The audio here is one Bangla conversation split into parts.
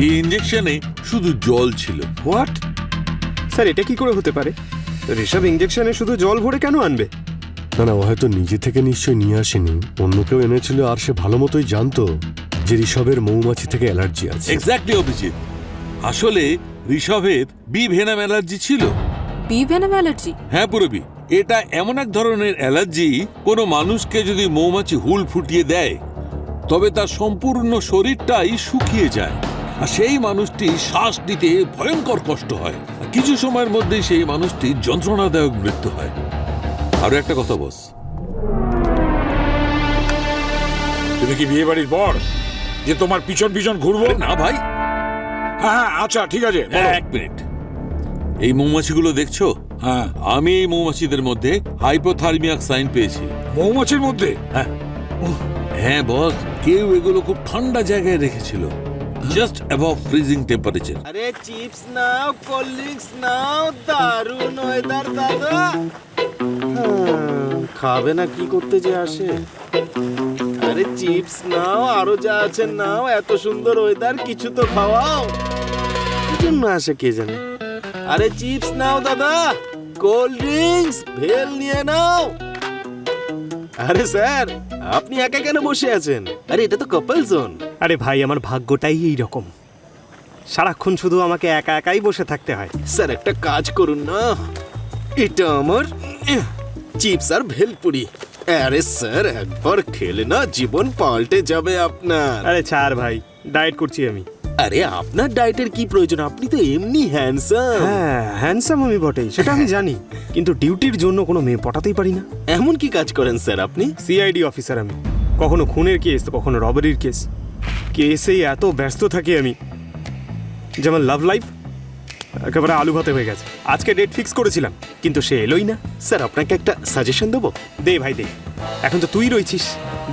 এই ইঞ্জেকশনে শুধু জল ছিল। হোয়াট? স্যার এটা কি করে হতে পারে? ঋষভ ইঞ্জেকশনে শুধু জল ভরে কেন আনবে? না না, ও হয়তো নিজে থেকে নিশ্চয়ই নিয়ে আসেনি, অন্য কেউ এনেছিল। আর সে ভালো মতোই জানতো যে ঋষভের মৌমাছি থেকে অ্যালার্জি আছে। এক্স্যাক্টলি অভিজিৎ, আসলে ঋষভের বি ভেনাম অ্যালার্জি ছিল। Bee venom allergy? হ্যাঁ পুরবি, এটা এমন এক ধরনের অ্যালার্জি, কোনো মানুষকে যদি মৌমাছি হুল ফুটিয়ে দেয় তবে তার সম্পূর্ণ শরীরটাই শুকিয়ে যায়, আর সেই মানুষটি শ্বাস নিতে ভয়ঙ্কর কষ্ট হয়, আর কিছু সময়ের মধ্যেই সেই মানুষটির যন্ত্রণাদায়ক মৃত্যু হয়। আরো একটা কথা বস, তুমি কি বিয়ে বাড়ির বর যে তোমার পিছন পিছন ঘুরবো? আরে না ভাই, হ্যাঁ হ্যাঁ, আচ্ছা ঠিক আছে, বলো। এক মিনিট। এই মৌমাছিগুলো দেখছো? হ্যাঁ, আমি এই মৌমাছিদের মধ্যে হাইপোথার্মিয়া সাইন পেয়েছি। মৌমাছির মধ্যে? হ্যাঁ বস, কেউ এগুলো খুব ঠান্ডা জায়গায় রেখেছিল, জাস্ট অ্যাবভ ফ্রিজিং টেম্পারেচার। আরে চিপস নাও, কোল্ড ড্রিঙ্কস নাও, দারুণ ওয়েদার দাদা। খাবে না কি করতে যে আসে? আরে চিপস নাও, আরো যা আছে নাও, এত সুন্দর ওয়েদার, কিছু তো খাওয়াও। কি জন্য আসে কে জানে। আরে চিপস নাও দাদা, কোল্ড ড্রিঙ্কস, ভেল নিয়ে নাও। আরে স্যার, আপনি একা কেন বসে আছেন? আরে এটা তো কাপল জোন। আরে ভাই, আমার ভাগ্যটাই এইরকম, সারাক্ষণ শুধু আমাকে একা একাই বসে থাকতে হয়। স্যার একটা কাজ করুন না, এটা আমার চিপস আর ভেলপুরি। আরে স্যার একবার খেলে না জীবন পাল্টে যাবে আপনার। আরে ছাড় ভাই, ডায়েট করছি আমি। আরে আপনার ডায়েটের কি প্রয়োজন, আপনি তো এমনি হ্যান্ডসাম। হ্যাঁ, হ্যান্ডসাম আমি বটেই, সেটা আমি জানি, কিন্তু ডিউটির জন্য কোনো মেয়ে পটাতেই পারি না। এমন কি কাজ করেন স্যার আপনি? সিআইডি অফিসার আমি, কখনো খুনের কেস তো কখনো রবারির কেস। কেসেই এত ব্যস্ত থাকি আমি, যেমন লাভ লাইফ একেবারে আলু ভাতে হয়ে গেছে। আজকে ডেট ফিক্স করেছিলাম কিন্তু সে এলোই না। স্যার আপনাকে একটা সাজেশন দেবো? দে ভাই দে, এখন তো তুই রয়েছিস,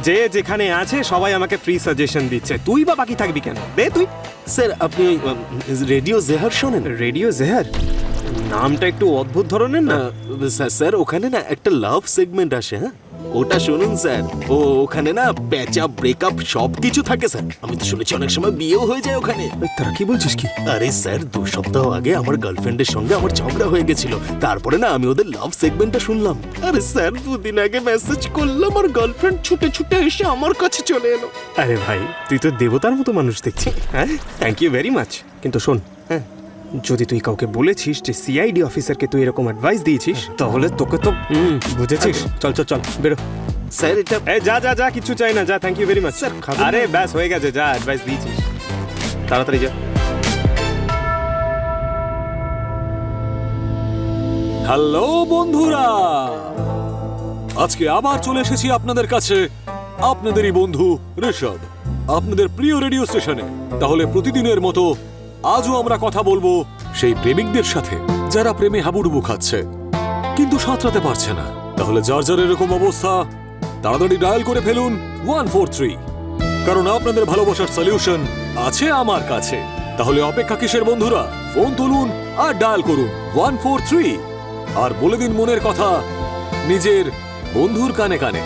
যে যেখানে আছে সবাই আমাকে ফ্রি সাজেশন দিচ্ছে, তুই বা বাকি থাকবি কেন? দে তুই। স্যার আপনি রেডিও জেহার শোনেন? রেডিও জেহার নামটা একটু অদ্ভুত ধরনের না? স্যার ওখানে না একটা লাভ সেগমেন্ট আসে, হ্যাঁ ওটা শুনুন স্যার। ওখানে না প্যাচআপ, ব্রেকআপ সব কিছু থাকে স্যার। আমি তো শুনেছি অনেক সময় বিয়েও হয়ে যায় ওখানে। তারা কি বলছিস কি? আরে স্যার 2 সপ্তাহ আগে আমার গার্লফ্রেন্ডের সঙ্গে আমার ঝগড়া হয়ে গেছিল, তারপরে না আমি ওদের লাভ সেগমেন্টটা শুনলাম। আরে স্যার 2 দিন আগে মেসেজ করলাম আর গার্লফ্রেন্ড ছুটে ছুটে এসে আমার কাছে চলে এলো। আরে ভাই, তুই তো দেবতার মতো মানুষ দেখছি। হ্যাঁ, থ্যাংক ইউ ভেরি মাচ। কিন্তু শোন, হ্যাঁ, যদি তুই কাউকে বলেছিস যে সিআইডি অফিসারকে তুই এরকম অ্যাডভাইস দিয়েছিস, তাহলে তোকে তো বুঝেছিস। চল চল চল বেরো। স্যার এটা যা যা যা, কিছু চাই না, যা। Thank you very much sir, খাবেন আরে না? ব্যাস হয়ে গেছে, যা, অ্যাডভাইস দিয়েছিস, তাড়াতাড়ি যা। হ্যালো বন্ধুরা, আজকে আবার চলে এসেছি আপনাদের কাছে, আপনাদেরই বন্ধু ঋষভ, আপনাদের প্রিয় রেডিও স্টেশনে। তাহলে প্রতিদিনের মতো আজও আমরা কথা বলবো সেই প্রেমিকদের সাথে যারা প্রেমে হাবুডুবু খাচ্ছে কিন্তু সাঁতরাতে পারছে না। তাহলে যার যার এরকম অবস্থা তাড়াতাড়ি ডায়াল করে ফেলুন 143, কারণ আপনাদের ভালোবাসার সলিউশন আছে আমার কাছে। তাহলে অপেক্ষা কিসের বন্ধুরা, ফোন তুলুন আর ডায়াল করুন 143 আর বলে দিন মনের কথা নিজের বন্ধুর কানে কানে।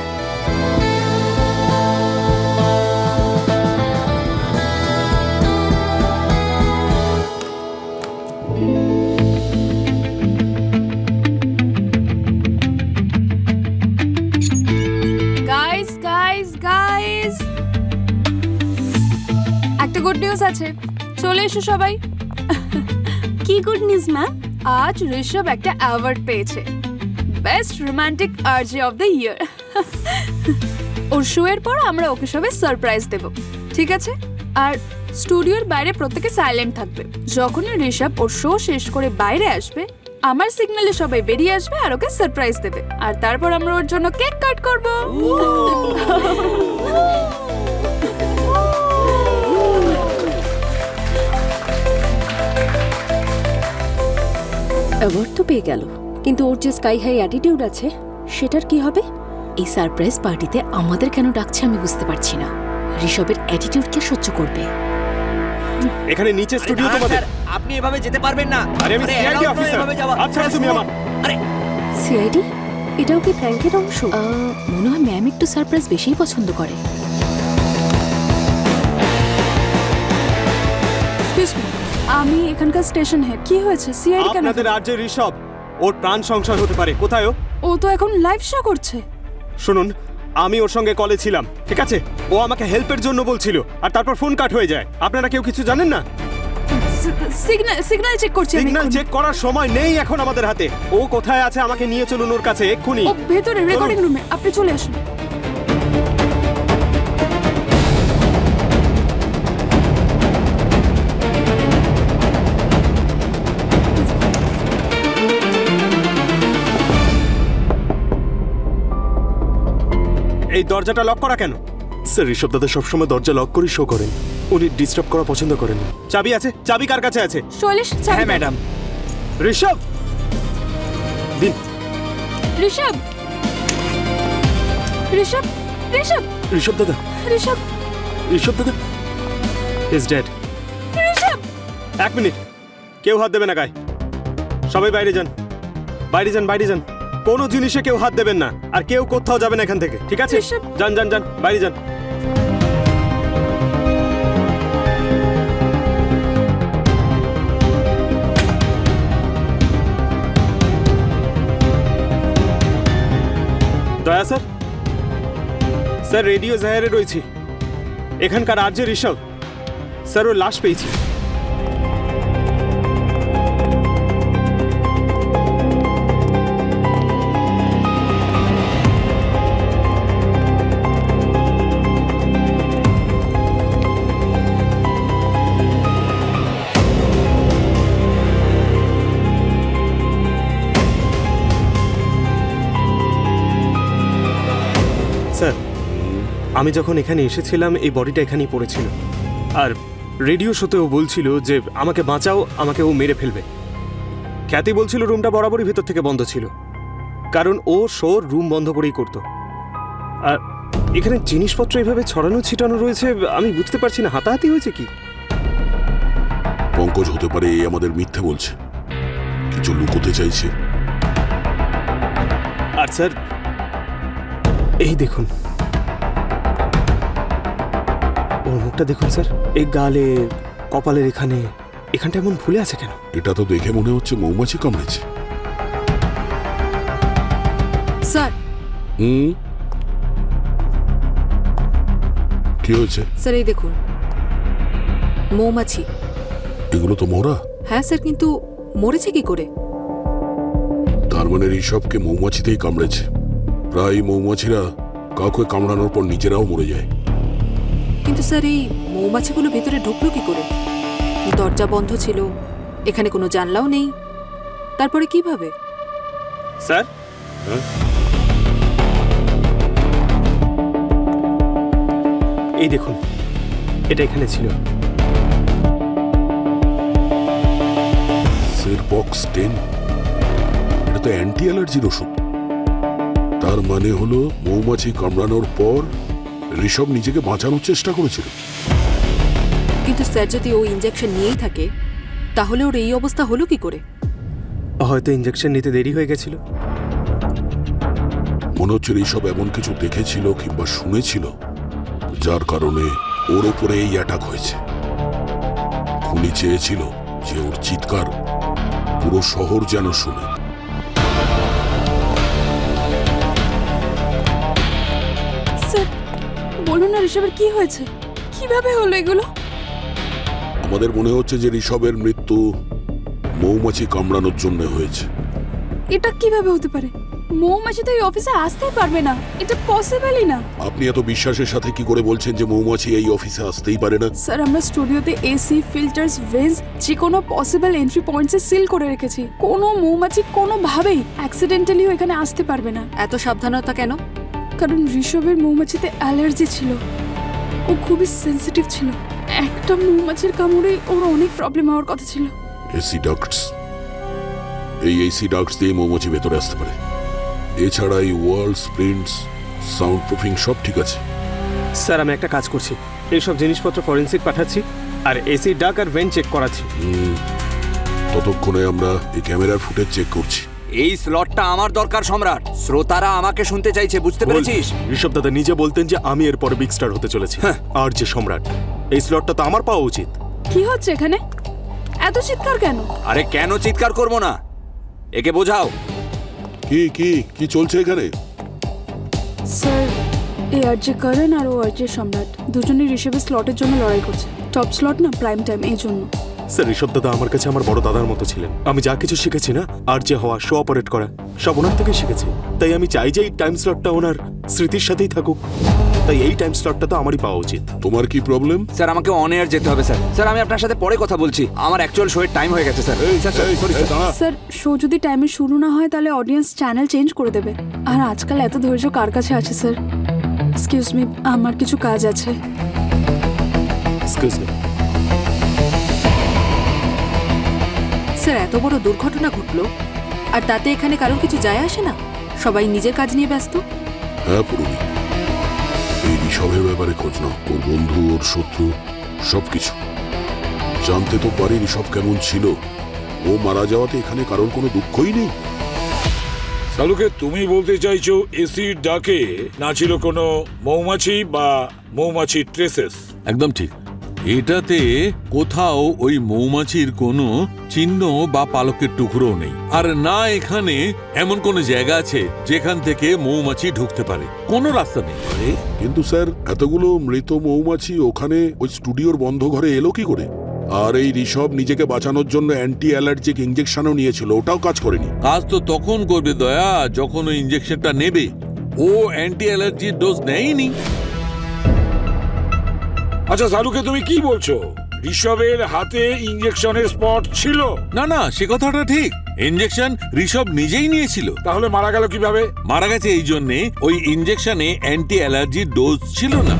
গাইস গাইস গাইস, একটা গুড নিউজ আছে, চলে এসো সবাই। কি গুড নিউজ ম্যাম? আজ ঋষভ একটা অ্যাওয়ার্ড পেয়েছে, best romantic RJ of the year. Or show এর পর আমরা ওকে সবে সারপ্রাইজ দেব, ঠিক আছে? আর স্টুডিওর বাইরে প্রত্যেকে সাইলেন্ট থাকবে। যখনই ঋষভ ওর শো শেষ করে বাইরে আসবে, আমার সিগন্যালে সবাই বেরিয়ে আসবে আর ওকে সারপ্রাইজ দেবে, আর তারপর আমরা ওর জন্য কেক কাট করব। অ্যাওয়ার্ড তো পেয়ে গেল, কিন্তু ওর যে স্কাই হাই অ্যাটিটিউড আছে সেটার কি হবে? এই সারপ্রাইজ পার্টিতে আমাদের কেন ডাকছে আমি বুঝতে পারছি না। ঋষভের অ্যাটিটিউড কে সহ্য করবে? এখানে নিচে স্টুডিও তোমাদের। আপনি এভাবে যেতে পারবেন না। আরে আমি সিআইডি অফিসার, আচ্ছা তুমি আমার। আরে সিআইডি? এটাও কি প্র্যাঙ্কের অংশ? মনে হয় ম্যাম একটু সারপ্রাইজ বেশিই পছন্দ করে। এক্সকিউজ মি, আমি এখানকার স্টেশন হেড। কি হয়েছে? সিআইডি কেন? আপনাদের আর যে ঋষভ, ওর প্রাণ সংশয় হতে পারে। কোথায় ও? ও তো এখন লাইভ শো করছে। শুনুন, আমি ওর সঙ্গে কলে ছিলাম, ঠিক আছে? ও আমাকে হেল্পের জন্য বলছিল, আর তারপর ফোন কাট হয়ে যায়। আপনারা কেউ কিছু জানেন না? সিগন্যাল চেক করছি আমি সিগন্যাল এক্ষুনি। চেক করার সময় নেই এখন আমাদের হাতে। ও কোথায় আছে আমাকে নিয়ে চলুন ওর কাছে এক্ষুনি। ও ভেতরে রেকর্ডিং রুমে, আপনি চলে আসুন। এই দরজাটা লক করা কেন? স্যার ঋষভ দাদা সবসময় দরজা লক করে শো করেন, উনি ডিস্টার্ব করা পছন্দ করেন না। চাবি আছে? চাবি কার কাছে আছে? শৈলেশ, হ্যাঁ ম্যাডাম। ঋষভ দিন। ঋষভ, ঋষভ, ঋষভ, ঋষভ দাদা, ঋষভ, ঋষভ দাদা, ইজ ডেড। ঋষভ। 1 মিনিট, কেউ হাত দেবে না গায়ে। সবাই বাইরে যান, বাইরে যান, বাইরে যান। কোনো জিনিসে কেউ হাত দেবেন না, আর কেউ কোথাও যাবেন এখান থেকে, ঠিক আছে? ঋষভ। যান যান যান, বাইরে যান। দয়া স্যার, স্যার রেডিও জাহারে রয়েছি। এখানকার আর যে ঋষভ, স্যার ওর লাশ পেয়েছি। স্যার, আমি যখন এখানে এসেছিলাম এই বডিটা এখানেই পড়েছিল, আর রেডিও শোতেও বলছিল যে আমাকে বাঁচাও, আমাকে ও মেরে ফেলবে। খ্যাতি বলছিল রুমটা বরাবরই ভেতর থেকে বন্ধ ছিল, কারণ ও শোর রুম বন্ধ করেই করতো। আর এখানে জিনিসপত্র এভাবে ছড়ানো ছিটানো রয়েছে, আমি বুঝতে পারছি না হাতাহাতি হয়েছে কি। পঙ্কজ হতে পারে এ আমাদের মিথ্যে বলছে, কিছু লুকোতে চাইছে। আর স্যার এই দেখুন, ওর মুখটা দেখুন স্যার, এই গালে, কপালের এখানে, এখানটা এমন ফুলে আছে কেন? এটা তো দেখে মনে হচ্ছে মৌমাছি কামড়েছে। স্যার, হুম, কি হয়েছে? স্যার এই দেখুন, মৌমাছি। এগুলো তো মরা। হ্যাঁ স্যার, কিন্তু মরেছে কি করে? তার মানে ঋষভকে মৌমাছিতেই কামড়েছে। প্রায় মৌমাছিরা কাউকে কামড়ানোর পর নিজেরাও মরে যায়। কিন্তু স্যার এই মৌমাছিগুলো ভেতরে ঢুকলো কি করে? দরজা বন্ধ ছিল, এখানে কোনো জানলাও নেই, তারপরে কিভাবে? স্যার, এই দেখুন, এটা এখানে ছিল। সেরপক্স 10, এটা তো অ্যান্টি অ্যালার্জির ওষুধ। তার মানে হলো মৌমাছি কামড়ানোর পর ঋষভ নিজেকে বাঁচানোর চেষ্টা করেছিল। কিন্তু স্যার যদি ও ইনজেকশন নিয়েই থাকে, তাহলে ওর এই অবস্থা হলো কি করে? হয়তো ইঞ্জেকশন নিতে দেরি হয়ে গেছিল। মনে হচ্ছে ঋষভ এমন কিছু দেখেছিল কিংবা শুনেছিল, যার কারণে ওর ওপরে এই অ্যাটাক হয়েছে। খুনি চেয়েছিল যে ওর চিৎকার পুরো শহর যেন শুনে। স্যার বলুন না, ঋষভের কি হয়েছে? কিভাবে হলো এগুলো? আমাদের মনে হচ্ছে যে ঋষভের মৃত্যু মৌমাছি কামড়ানোর জন্য হয়েছে। এটা কিভাবে হতে পারে? মৌমাছি তো এই অফিসে আসতেই পারবে না, এটা পসিবলই না। আপনি এত বিশ্বাসের সাথে কি করে বলছেন যে মৌমাছি এই অফিসে আসতেই পারে না? স্যার আমরা স্টুডিওতে এসি, ফিল্টার্স, ভেন্টস, যে কোনো পসিবল এন্ট্রি পয়েন্টসে সিল করে রেখেছি। কোনো মৌমাছি কোনোভাবেই অ্যাক্সিডেন্টালিও এখানে আসতে পারবে না। এত সাবধানতা কেন? কারণ ঋষভের মৌমাছিতে অ্যালার্জি ছিল, ও খুবই সেনসিটিভ ছিল। একটা মৌমাছির কামড়ে ওর অনেক প্রবলেম হওয়ার কথা ছিল। এসি ডাক্টস, এই এসি ডাক্টস দিয়ে মৌমাছি ভেতরে আসতে পারে। এছাড়া এই ওয়াল, স্প্রিন্টস, সাউন্ড প্রুফিং সব ঠিক আছে। স্যার আমি একটা কাজ করছি, এইসব জিনিসপত্র ফরেন্সিক পাঠাচ্ছি, আর এসি ডাক আর ভেন্ট চেক করাচ্ছি। ততক্ষণে আমরা এই ক্যামেরার ফুটেজ চেক করছি। এই স্লটটা আমার দরকার সম্রাট, শ্রোতারা আমাকে শুনতে চাইছে, বুঝতে পেরেছিস? ঋষভ দাদা নিজে বলতেন যে আমি এরপর বিগ স্টার হতে চলেছি, আর যে সম্রাট। এই স্লটটা তো আমার পাওয়া উচিত। কি হচ্ছে এখানে? এত চিৎকার কেন? আরে কেন চিৎকার করবো না, একে বোঝাও। কি কি কি চলছে এখানে? স্যার, এই আরজে করণ আর ও আরজে সম্রাট দুজনেই ঋষভের স্লটের জন্য লড়াই করছে। টপ স্লট না, প্রাইম টাইম, এই জন্য। স্যার ঋষভ দাদা আমার কাছে আমার বড় দাদার মতো ছিলেন। আমি যা কিছু শিখেছি না, আর যে হওয়া, শো অপারেট করা, সব ওনার থেকে শিখেছি। তাই আমি চাই যে এই টাইম স্লটটা ওনার স্মৃতির সাথেই থাকুক। তাই এই টাইম স্লটটা তো আমারই পাওয়া উচিত। তোমার কি প্রবলেম? স্যার আমাকে অন এয়ার যেতে হবে স্যার। স্যার আমি আপনার সাথে পরে কথা বলছি, আমার অ্যাকচুয়াল শো এর টাইম হয়ে গেছে sir. Sorry sir. Sir, show যদি টাইমে শুরু না হয় তাহলে অডিয়েন্স চ্যানেল চেঞ্জ করে দেবে। আর আজকাল এত ধৈর্য কার কাছে আছে স্যার? এক্সকিউজ মি, আমার কিছু কাজ আছে। Excuse me. স্যার, এত বড় দুর্ঘটনা ঘটলো আর তাতে এখানে কারোর কিছু যায় আসে না, সবাই নিজের কাজ নিয়ে ব্যস্ত। হ্যাঁ পুরবি, এই ঋষভের ব্যাপারে খোঁজ নাও। ওর বন্ধু, ওর শত্রু, সবকিছু জানতে তো পারি ঋষভ কেমন ছিল। ও মারা যাওয়াতে এখানে কারোর কোনো দুঃখই নেই। সালুকে তুমি বলতে চাইছো এসির ডাকে না ছিল কোনো মৌমাছি বা মৌমাছির ট্রেসেস? একদম ঠিক। এটাতে কোথাও ওই মৌমাছির কোনো চিহ্ন বা পালকের টুকরো নেই। আর না এখানে এমন কোনো জায়গা আছে যেখান থেকে মৌমাছি ঢুকতে পারে, কোনো রাস্তা নেই। কিন্তু স্যার, এতগুলো মৃত মৌমাছি ওখানে ওই স্টুডিওর বন্ধ ঘরে এলো কি করে? আর এই ঋষভ নিজেকে বাঁচানোর জন্য অ্যান্টি অ্যালার্জিক ইঞ্জেকশনও নিয়েছিল, ওটাও কাজ করেনি। কাজ তো তখন করবে দয়া, যখন ওই ইঞ্জেকশনটা নেবে। ও অ্যান্টি অ্যালার্জির ডোজ নেয়নি। আচ্ছা সালুকে, তুমি কি বলছো? ঋষভের হাতে ইঞ্জেকশনের স্পট ছিল? না না, সে কথাটা ঠিক। ইঞ্জেকশন ঋষভ নিজেই নিয়েছিল। তাহলে মারা গেল কিভাবে? মারা গেছে এই জন্যে ওই ইঞ্জেকশনে অ্যান্টি অ্যালার্জির ডোজ ছিল না।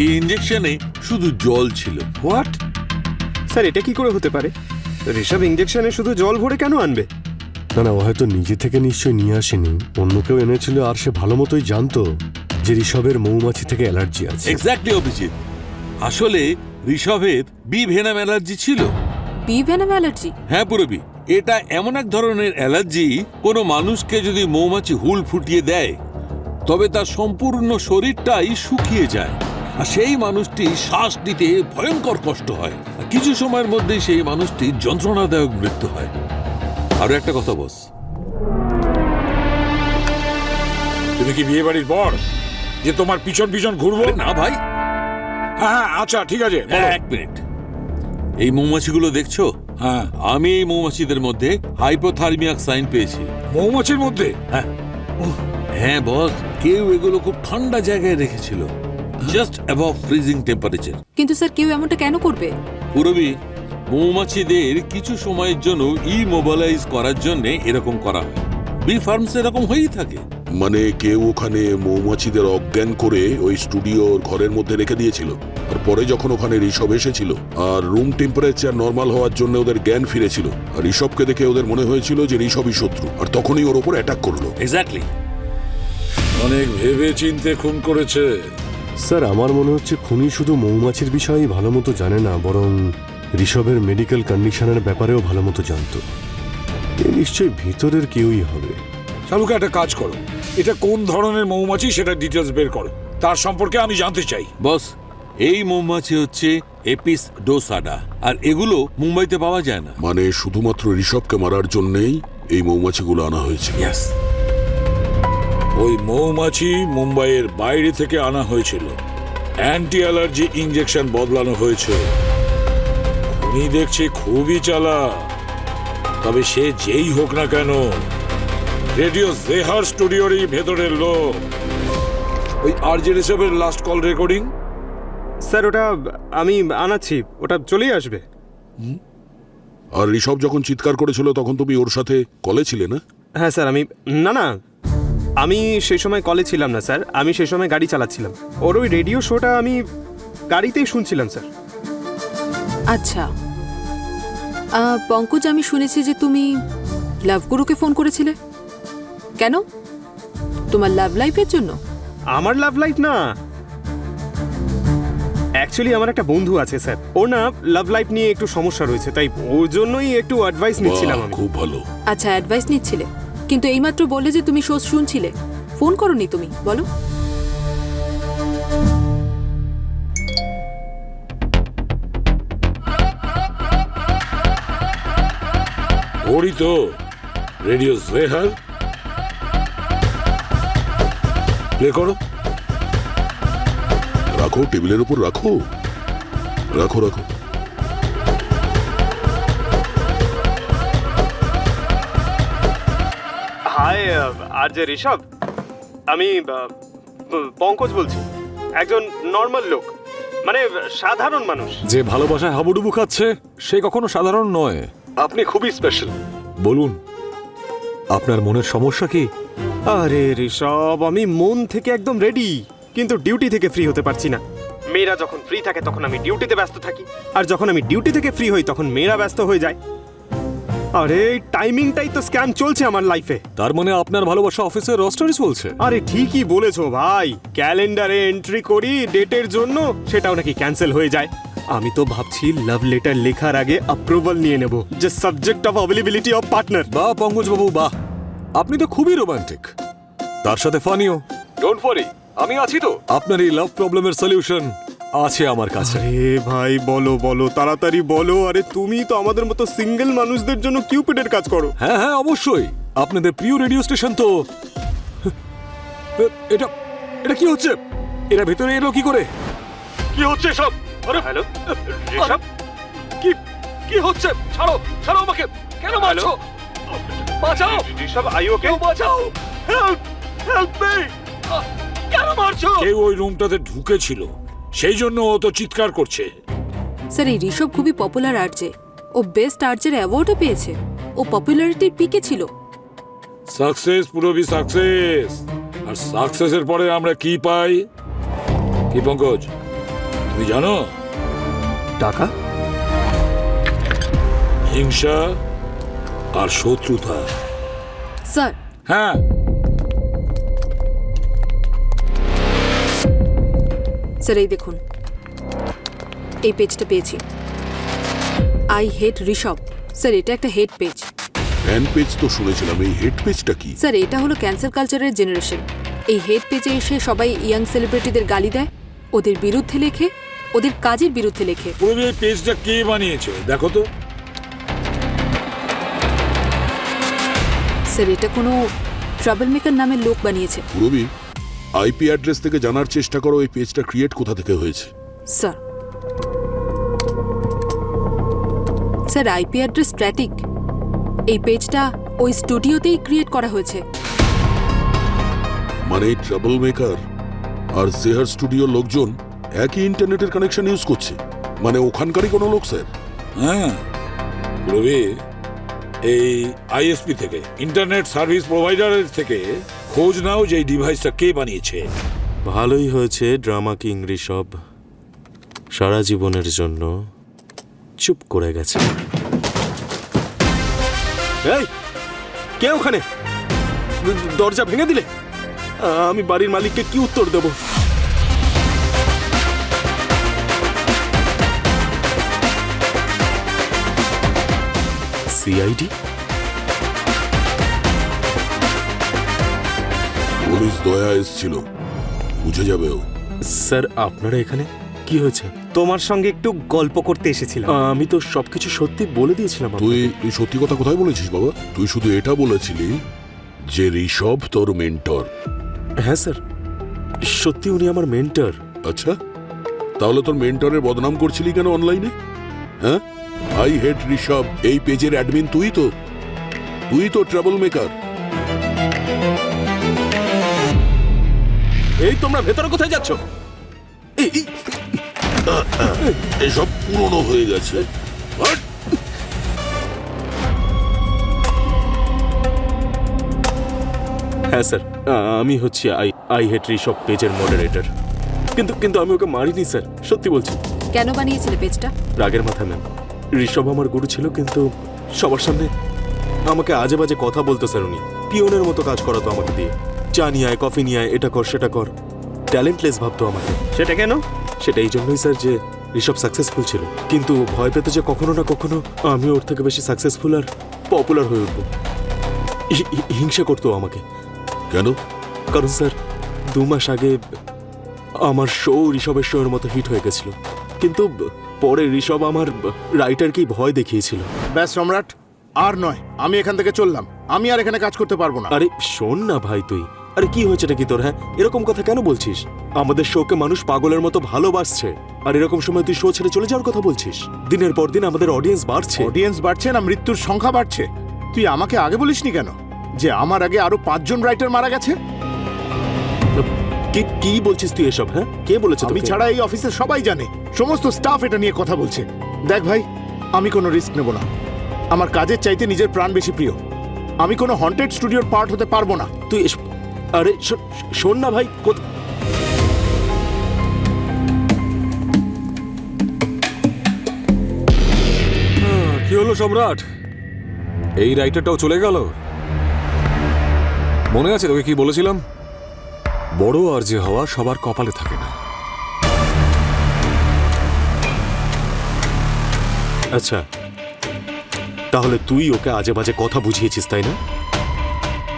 এই ইঞ্জেকশনে শুধু জল ছিল। হোয়াট? স্যার এটা কি করে হতে পারে? ঋষভ ইঞ্জেকশনে শুধু জল ভরে কেন আনবে? না না, ও হয়তো নিজে থেকে নিশ্চয়ই নিয়ে আসেনি, অন্য কেউ এনেছিল। আর সে ভালো মতোই জানতো যে ঋষভের মৌমাছি থেকে অ্যালার্জি আছে। এক্স্যাক্টলি অভিজিৎ, আসলে ঋষভের বি ভেনাম অ্যালার্জি ছিল। Bee venom allergy? হ্যাঁ পুরবি, এটা এমন এক ধরনের অ্যালার্জি, কোনো মানুষকে যদি মৌমাছি হুল ফুটিয়ে দেয় তবে তার সম্পূর্ণ শরীরটাই শুকিয়ে যায়। আর সেই মানুষটি শ্বাস নিতে ভয়ঙ্কর কষ্ট হয়। আর কিছু সময়ের মধ্যেই সেই মানুষটির যন্ত্রণাদায়ক মৃত্যু হয়। আরো একটা কথা বস, তুমি কি বিয়ে বাড়ির বর যে তোমার পিছন পিছন ঘুরবো? না ভাই। হ্যাঁ আচ্ছা ঠিক আছে, বলো। এক মিনিট, এই মৌমাছিগুলো দেখছো? হ্যাঁ। আমি এই মৌমাছিদের মধ্যে হাইপোথার্মিয়াক সাইন পেয়েছি। মৌমাছির মধ্যে? হ্যাঁ বস, কেউ এগুলো খুব ঠান্ডা জায়গায় রেখেছিল, জাস্ট অ্যাবভ ফ্রিজিং টেম্পারেচার। কিন্তু স্যার, কেউ এমনটা কেন করবে? পুরবি, মৌমাছিদের কিছু সময়ের জন্য ইমোবিলাইজ করার জন্য এরকম করা হয়। বি ফার্মস এরকম হয়েই থাকে। মানে কেউ ওখানে মৌমাছিদের অজ্ঞান করে ওই স্টুডিওর ঘরের মধ্যে রেখে দিয়েছিল। আর পরে যখন ওখানে ঋষভ এসেছিল আর রুম টেম্পারেচার নর্মাল হওয়ার জন্য ওদের জ্ঞান ফিরেছিল, আর ঋষভকে দেখে ওদের মনে হয়েছিল যে ঋষভই শত্রু, আর তখনই ওর ওপর অ্যাটাক করলো। এক্স্যাক্টলি। অনেক ভেবে চিন্তে খুন করেছে। স্যার, আমার মনে হচ্ছে খুনি শুধু মৌমাছির বিষয়েই ভালো মতো জানে না, বরং ঋষভের মেডিকেল কন্ডিশনের ব্যাপারেও ভালো মতো জানতো। এ নিশ্চয়ই ভিতরের কেউই হবে। শালুকে একটা কাজ করো, এটা কোন ধরনের মৌমাছি সেটা ডিটেলস বের করো, তার সম্পর্কে আমি জানতে চাই। বস, এই মৌমাছি হচ্ছে এপিস ডোসাডা, আর এগুলো মুম্বাইতে পাওয়া যায় না। মানে শুধুমাত্র ঋষভকে মারার জন্যই এই মৌমাছিগুলো আনা হয়েছে। ইয়েস। ওই মৌমাছি মুম্বাইয়ের বাইরে থেকে আনা হয়েছিল, অ্যান্টি অ্যালার্জি ইঞ্জেকশন বদলানো হয়েছে। উনি দেখছি খুবই চালাক। তবে সে যেই হোক না কেন, রেডিও জেহার স্টুডিওরই ভেতরের লোক। ওই আরজে ঋষভের লাস্ট কল রেকর্ডিং? স্যার ওটা আমি আনাচ্ছি, ওটা চলেই আসবে। আর ঋষভ যখন চিৎকার করেছিল তখন তুমি ওর সাথে কলে ছিলে না? হ্যাঁ স্যার, না আমি সেই সময় কলে ছিলাম না স্যার, আমি সেই সময় গাড়ি চালাচ্ছিলাম। ওর ওই রেডিও শোটা আমি গাড়িতেই শুনছিলাম স্যার। আচ্ছা পঙ্কজ, আমি শুনেছি যে তুমি লাভগুরুকে ফোন করেছিলে। কেন? তোমার লাভ লাইফের জন্য? আমার লাভ লাইফ না, অ্যাকচুয়ালি আমার একটা বন্ধু আছে স্যার, ওর না লাভ লাইফ নিয়ে একটু সমস্যা রয়েছে, তাই ওর জন্যই একটু অ্যাডভাইস নিচ্ছিলাম আমি। খুব ভালো। আচ্ছা, অ্যাডভাইস নিচ্ছিলে, কিন্তু এইমাত্র বললে যে তুমি শো শুনছিলে, ফোন করোনি তুমি, বলো। ওরই তো রেডিও জেহার। প্লে করো। রাখো, টেবিলের উপর রাখো, রাখো রাখো। হাই আর যে ঋষভ, আমি পঙ্কজ বলছি, একজন নর্মাল লোক, মানে সাধারণ মানুষ। যে ভালোবাসায় হাবুডুবু খাচ্ছে সে কখনো সাধারণ নয়। আপনি খুবই স্পেশাল। বলুন, আপনার মনের সমস্যা কি? আরে ঋষভ, আমি মন থেকে একদম রেডি, কিন্তু ডিউটি থেকে ফ্রি হতে পারছি না। মেয়েরা যখন ফ্রি থাকে তখন আমি ডিউটিতে ব্যস্ত থাকি, আর যখন আমি ডিউটি থেকে ফ্রি হই তখন মেয়েরা ব্যস্ত হয়ে যায়। আরে টাইমিংটাই তো স্ক্যাম চলছে আমার লাইফে। তার মানে আপনার ভালোবাসা অফিসের রস্টারই চলছে? আরে ঠিকই বলেছো ভাই, ক্যালেন্ডারে এন্ট্রি করি ডেটের জন্য, সেটাও নাকি ক্যান্সেল হয়ে যায়। আমি তো ভাবছি লাভ লেটার লেখার আগে অ্যাপ্রুভাল নিয়ে নেব, যে subject of availability of partner. বাহ পঙ্কজ বাবু বাহ, আপনি তো খুবই রোমান্টিক, তার সাথে ফানিও। ডোন্ট ওয়ারি, আমি আছি তো। আপনার এই লাভ প্রবলেমের সলিউশন আছে আমার কাছে। আরে ভাই বলো বলো, তাড়াতাড়ি বলো। আরে তুমি তো আমাদের মতো সিঙ্গেল মানুষদের জন্য কিউপিডের কাজ করো। হ্যাঁ হ্যাঁ অবশ্যই, আপনাদের প্রিয় রেডিও স্টেশন তো। এটা এটা কি হচ্ছে? এরা ভেতরে এলো কি করে? কি হচ্ছে সব? আরে হ্যালো ঋষভ, কি কি হচ্ছে? ছাড়ো ছাড়ো আমাকে, কেন মারছো? বাঁচাও ঋষভ, আই ওকে? কেউ বাঁচাও, হেল্প হেল্প মি, কেন মারছো? কেউ ওই রুমটাতে ঢুকেছিল, সেই জন্য ও তো চিৎকার করছে। স্যার এই ঋষভ খুবই পপুলার আরজে, ও বেস্ট আরজের অ্যাওয়ার্ডও পেয়েছে, ও পপুলারিটির পিকে ছিল। Success, পুরোবি success. আর সাকসেসের পরে আমরা কি পাই? কি পঙ্কজ, তুমি জানো? টাকা, হিংসা আর শত্রুতা। স্যার হ্যাঁ, স্যার এই দেখুন, এই পেজটা পেয়েছি, আই হেট ঋষভ। স্যার এটা একটা হেট পেজ। ফ্যান পেজ তো শুনেছিলাম, এই হেড পেজটা কি? স্যার এটা হলো ক্যান্সেল কালচারের জেনারেশন। এই হেট পেজে এসে সবাই ইয়াং সেলিব্রিটিদের গালি দেয়, ওদের বিরুদ্ধে লেখে, ওদের কাজের বিরুদ্ধে লেখে। পুরোবি এই পেজটা কে বানিয়েছে দেখো তো। স্যার এটা কোনো ট্রাবল মেকার নামের লোক বানিয়েছে। পুরবি, আইপি অ্যাড্রেস থেকে জানার চেষ্টা করো এই পেজটা ক্রিয়েট কোথা থেকে হয়েছে। Sir sir IP address static. এই পেজটা ওই স্টুডিওতেই ক্রিয়েট করা হয়েছে। মানে ট্রাবল মেকার আর জেহার স্টুডিওর লোকজন একই ইন্টারনেটের কানেকশন ইউজ করছে, মানে ওখানকারই কোনো লোক স্যার? হ্যাঁ পুরোবি, এই আইএসপি থেকে, ইন্টারনেট সার্ভিস প্রোভাইডারের থেকে খোঁজ নাও যে এই ডিভাইসটা কে বানিয়েছে। ভালোই হয়েছে ড্রামা কিং ঋষভ সারা জীবনের জন্য চুপ করে গেছে। এই কে ওখানে? দরজা ভেঙে দিলে আমি বাড়ির মালিককে কি উত্তর দেব? সিআইডি? পুলিশ দয়া এসেছিল, বুঝে যাবে ও। স্যার আপনারা এখানে কি হয়েছে? তোমার সঙ্গে একটু গল্প করতে এসেছিলাম। আমি তো সবকিছু সত্যি বলে দিয়েছিলাম তুই আপনাকে। তুই সত্যি কথা কোথায় বলেছিস বাবা? তুই শুধু এটা বলেছিলি যে ঋষভ তোর মেন্টর। হ্যাঁ স্যার, সত্যি উনি আমার মেন্টর। আচ্ছা, তাহলে তোর মেন্টরের বদনাম করছিলি কেন অনলাইনে? হ্যাঁ, আই হেট ঋষভ এই পেজের অ্যাডমিন তুই তো ট্রাবল মেকার। এই তোমরা ভেতরে কোথায় যাচ্ছ? এসব পুরনো হয়ে গেছে। হাট! হ্যাঁ স্যার, আমি হচ্ছি আই হেট ঋষভ পেজের মডারেটর। কিন্তু আমি ওকে মারিনি স্যার, সত্যি বলছি। কেন বানিয়েছিলে পেজটা? রাগের মাথা ম্যাম, ঋষভ আমার গুরু ছিল, কিন্তু সবার সামনে আমাকে আজে বাজে কথা বলতো স্যার। উনি পিওনের মতো কাজ করাতো আমাকে দিয়ে, চা নিয়ে আয়, কফি নিয়ে আয়, এটা কর সেটা কর। ট্যালেন্টলেস ভাবতো আমাকে। সেটা কেন? সেটা এই জন্যই স্যার যে ঋষভ সাকসেসফুল ছিল, কিন্তু ভয় পেত যে কখনো না কখনো আমি ওর থেকে বেশি সাকসেসফুল আর পপুলার হয়ে উঠবো। হিংসা করতো আমাকে। কেন? কারণ স্যার 2 মাস আগে আমার শো ঋষভের শোয়ের মতো হিট হয়ে গেছিল, কিন্তু পরে ঋষভ আমার রাইটারকেই ভয় দেখিয়েছিল। ব্যাস সম্রাট, আর নয়, আমি এখান থেকে চললাম। আমি আর এখানে কাজ করতে পারবো না। আরে শোন না ভাই তুই, আরে কি হয়েছে নাকি তোর? হ্যাঁ, এরকম কথা কেন বলছিস? আমাদের শোকে মানুষ পাগলের মতো ভালোবাসছে, আর এরকম সময় তুই শো ছেড়ে চলে যাওয়ার কথা বলছিস? দিনের পর দিন আমাদের অডিয়েন্স বাড়ছে। অডিয়েন্স বাড়ছে না মৃত্যুর সংখ্যা বাড়ছে? তুই আমাকে আগে বলিসনি কেন যে আমার আগে আরো 5 জন রাইটার মারা গেছে? কি কি বলছিস তুই এসব? হ্যাঁ, কে বলেছে আমি তোকে? ছাড়া এই অফিসের সবাই জানে, সমস্ত স্টাফ এটা নিয়ে কথা বলছে। দেখ ভাই, আমি কোনো রিস্ক নেব না। আমার কাজের চাইতে নিজের প্রাণ বেশি প্রিয়। আমি কোনো হন্টেড স্টুডিওর পার্ট হতে পারবো না। তুই আরে শোন না ভাই, কি হলো সম্রাট? এই রাইটারটাও চলে গেল? মনে আছে তোকে কি বলেছিলাম? বড় আর যে হওয়া সবার কপালে থাকে না। আচ্ছা, তাহলে তুই ওকে আজে বাজে কথা বুঝিয়েছিস, তাই না?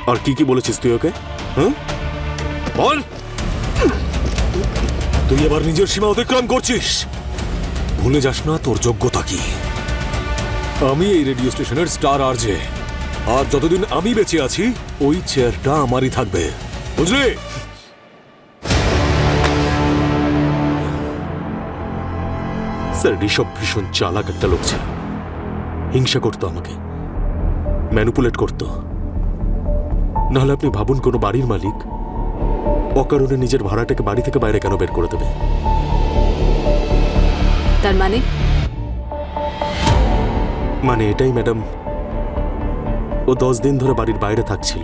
আর কি কি বলেছিস তুই ওকে? হ্যাঁ বল, তুই এবার নিজের সীমা অতিক্রম করছিস। ভুলে যাস না তোর যোগ্যতা কি। আমি এই রেডিও স্টেশনের স্টার আরজে, আর যতদিন আমি বেঁচে আছি ওই চেয়ারটা আমারই থাকবে, বুঝলি? স্যার, ঋষভ ভীষণ চালাক একটা লোক ছিল। হিংসা করতো আমাকে, ম্যানিপুলেট করতো। নাহলে আপনি ভাবুন, কোনো বাড়ির মালিক অকারণে নিজের ভাড়াটাকে বাড়ি থেকে বাইরে কেন বের করে দেবে? তার মানে এটাই ম্যাডাম, ও 10 দিন ধরে বাড়ির বাইরে থাকছিল।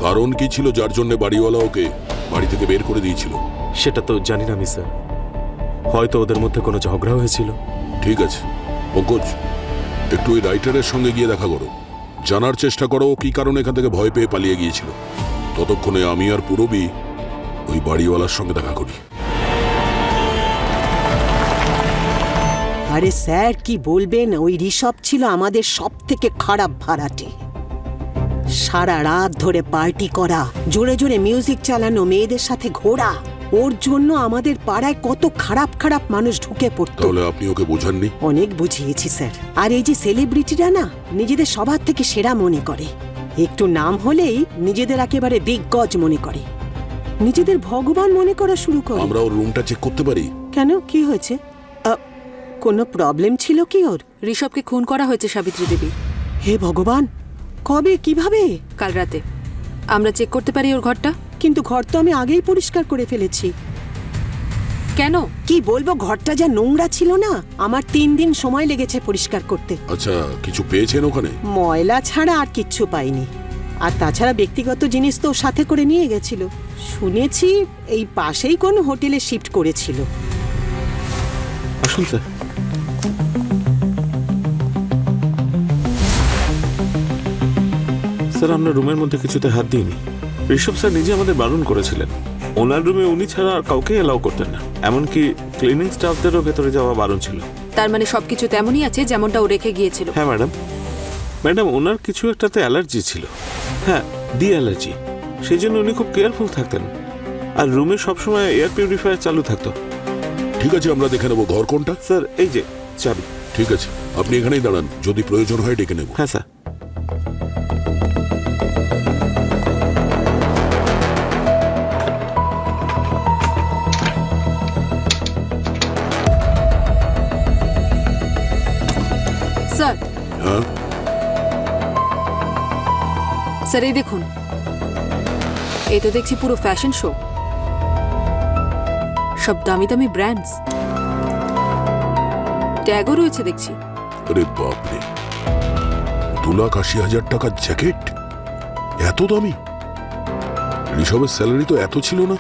কারণ কি ছিল যার জন্য বাড়িওয়ালা ওকে বাড়ি থেকে বের করে দিয়েছিল? সেটা তো জানি না আমি স্যার, হয়তো ওদের মধ্যে কোনো ঝগড়া হয়েছিল। ঠিক আছে পঙ্কজ, একটু ওই রাইটারের সঙ্গে গিয়ে দেখা করো, জানার চেষ্টা করো ও কি কারণে এখান থেকে ভয় পেয়ে পালিয়ে গিয়েছিল। ততক্ষণে আমি আর পুরবি ওই বাড়িওয়ালার সঙ্গে দেখা করি। আরে স্যার, কি বলবেন, ওই ঋষভ ছিল আমাদের সব থেকে খারাপ ভাড়াটে। সারা রাত ধরে পার্টি করা, জোরে জোরে মিউজিক চালানো, মেয়েদের সাথে ঘোরা। ওর জন্য আমাদের পাড়ায় কত খারাপ খারাপ মানুষ ঢুকে পড়তো। তাহলে আপনি ওকে বোঝাননি? অনেক বুঝিয়েছি স্যার। আর এই যে সেলিব্রিটিরা না, নিজেদের সবার থেকে সেরা মনে করে, একটু নাম হলেই নিজেদের একেবারে বিগ গজ মনে করে, নিজেদের ভগবান মনে করা শুরু করে। আমরা ওর রুমটা চেক করতে পারি? কেন, কি হয়েছে? কোনো প্রবলেম ছিল কি ওর? ঋষভকে খুন করা হয়েছে সাবিত্রী দেবী। হে ভগবান, কবে, কিভাবে? কাল রাতে। আমরা চেক করতে পারি ওর ঘরটা? কিন্তু ঘর তো আমি আগেই পরিষ্কার করে ফেলেছি। কেন? কি বলবো, ঘরটা যা নোংরা ছিল না, আমার 3 দিন সময় লেগেছে পরিষ্কার করতে। আচ্ছা, কিছু পেয়েছেন ওখানে? ময়লা ছাড়া আর কিচ্ছু পাইনি। আর তাছাড়া ব্যক্তিগত জিনিস তো সাথে করে নিয়ে গেছিল। শুনেছি এই পাশেই কোনো হোটেলে শিফট করেছিল। আসুন স্যার। স্যার, আমরা রুমের মধ্যে কিছুতে হাত দিইনি। ঋষভ স্যার নিজে আমাদের বারণ করেছিলেন। ওনার রুমে উনি ছাড়া আর কাউকে এলাও করতেন না, এমনকি ক্লিনিং স্টাফদেরও ভেতরে যাওয়া বারণ ছিল। তার মানে সবকিছু তেমনই আছে যেমনটা ও রেখে গিয়েছিল? হ্যাঁ ম্যাডাম। ওনার কিছু একটাতে অ্যালার্জি ছিল। হ্যাঁ, ডি অ্যালার্জি। সেই জন্য উনি খুব কেয়ারফুল থাকতেন। আর রুমে সবসময় এয়ার পিউরিফায়ার চালু থাকতো। ঠিক আছে, আমরা দেখে নেবো। ঘর কোনটা? স্যার, এই যে চাবি। ঠিক আছে, আপনি এখানেই দাঁড়ান, যদি প্রয়োজন হয় ডেকে নেব। হ্যাঁ স্যার। স্যার, হ্যাঁ, স্যার এই দেখুন, এই তো দেখছি পুরো ফ্যাশন শো, সব দামি দামি ব্র্যান্ডস, ট্যাগও রয়েছে দেখছি। আরে বাপরে, 2,80,000 টাকার জ্যাকেট, এত দামি? ঋষভের স্যালারি তো এত ছিল না,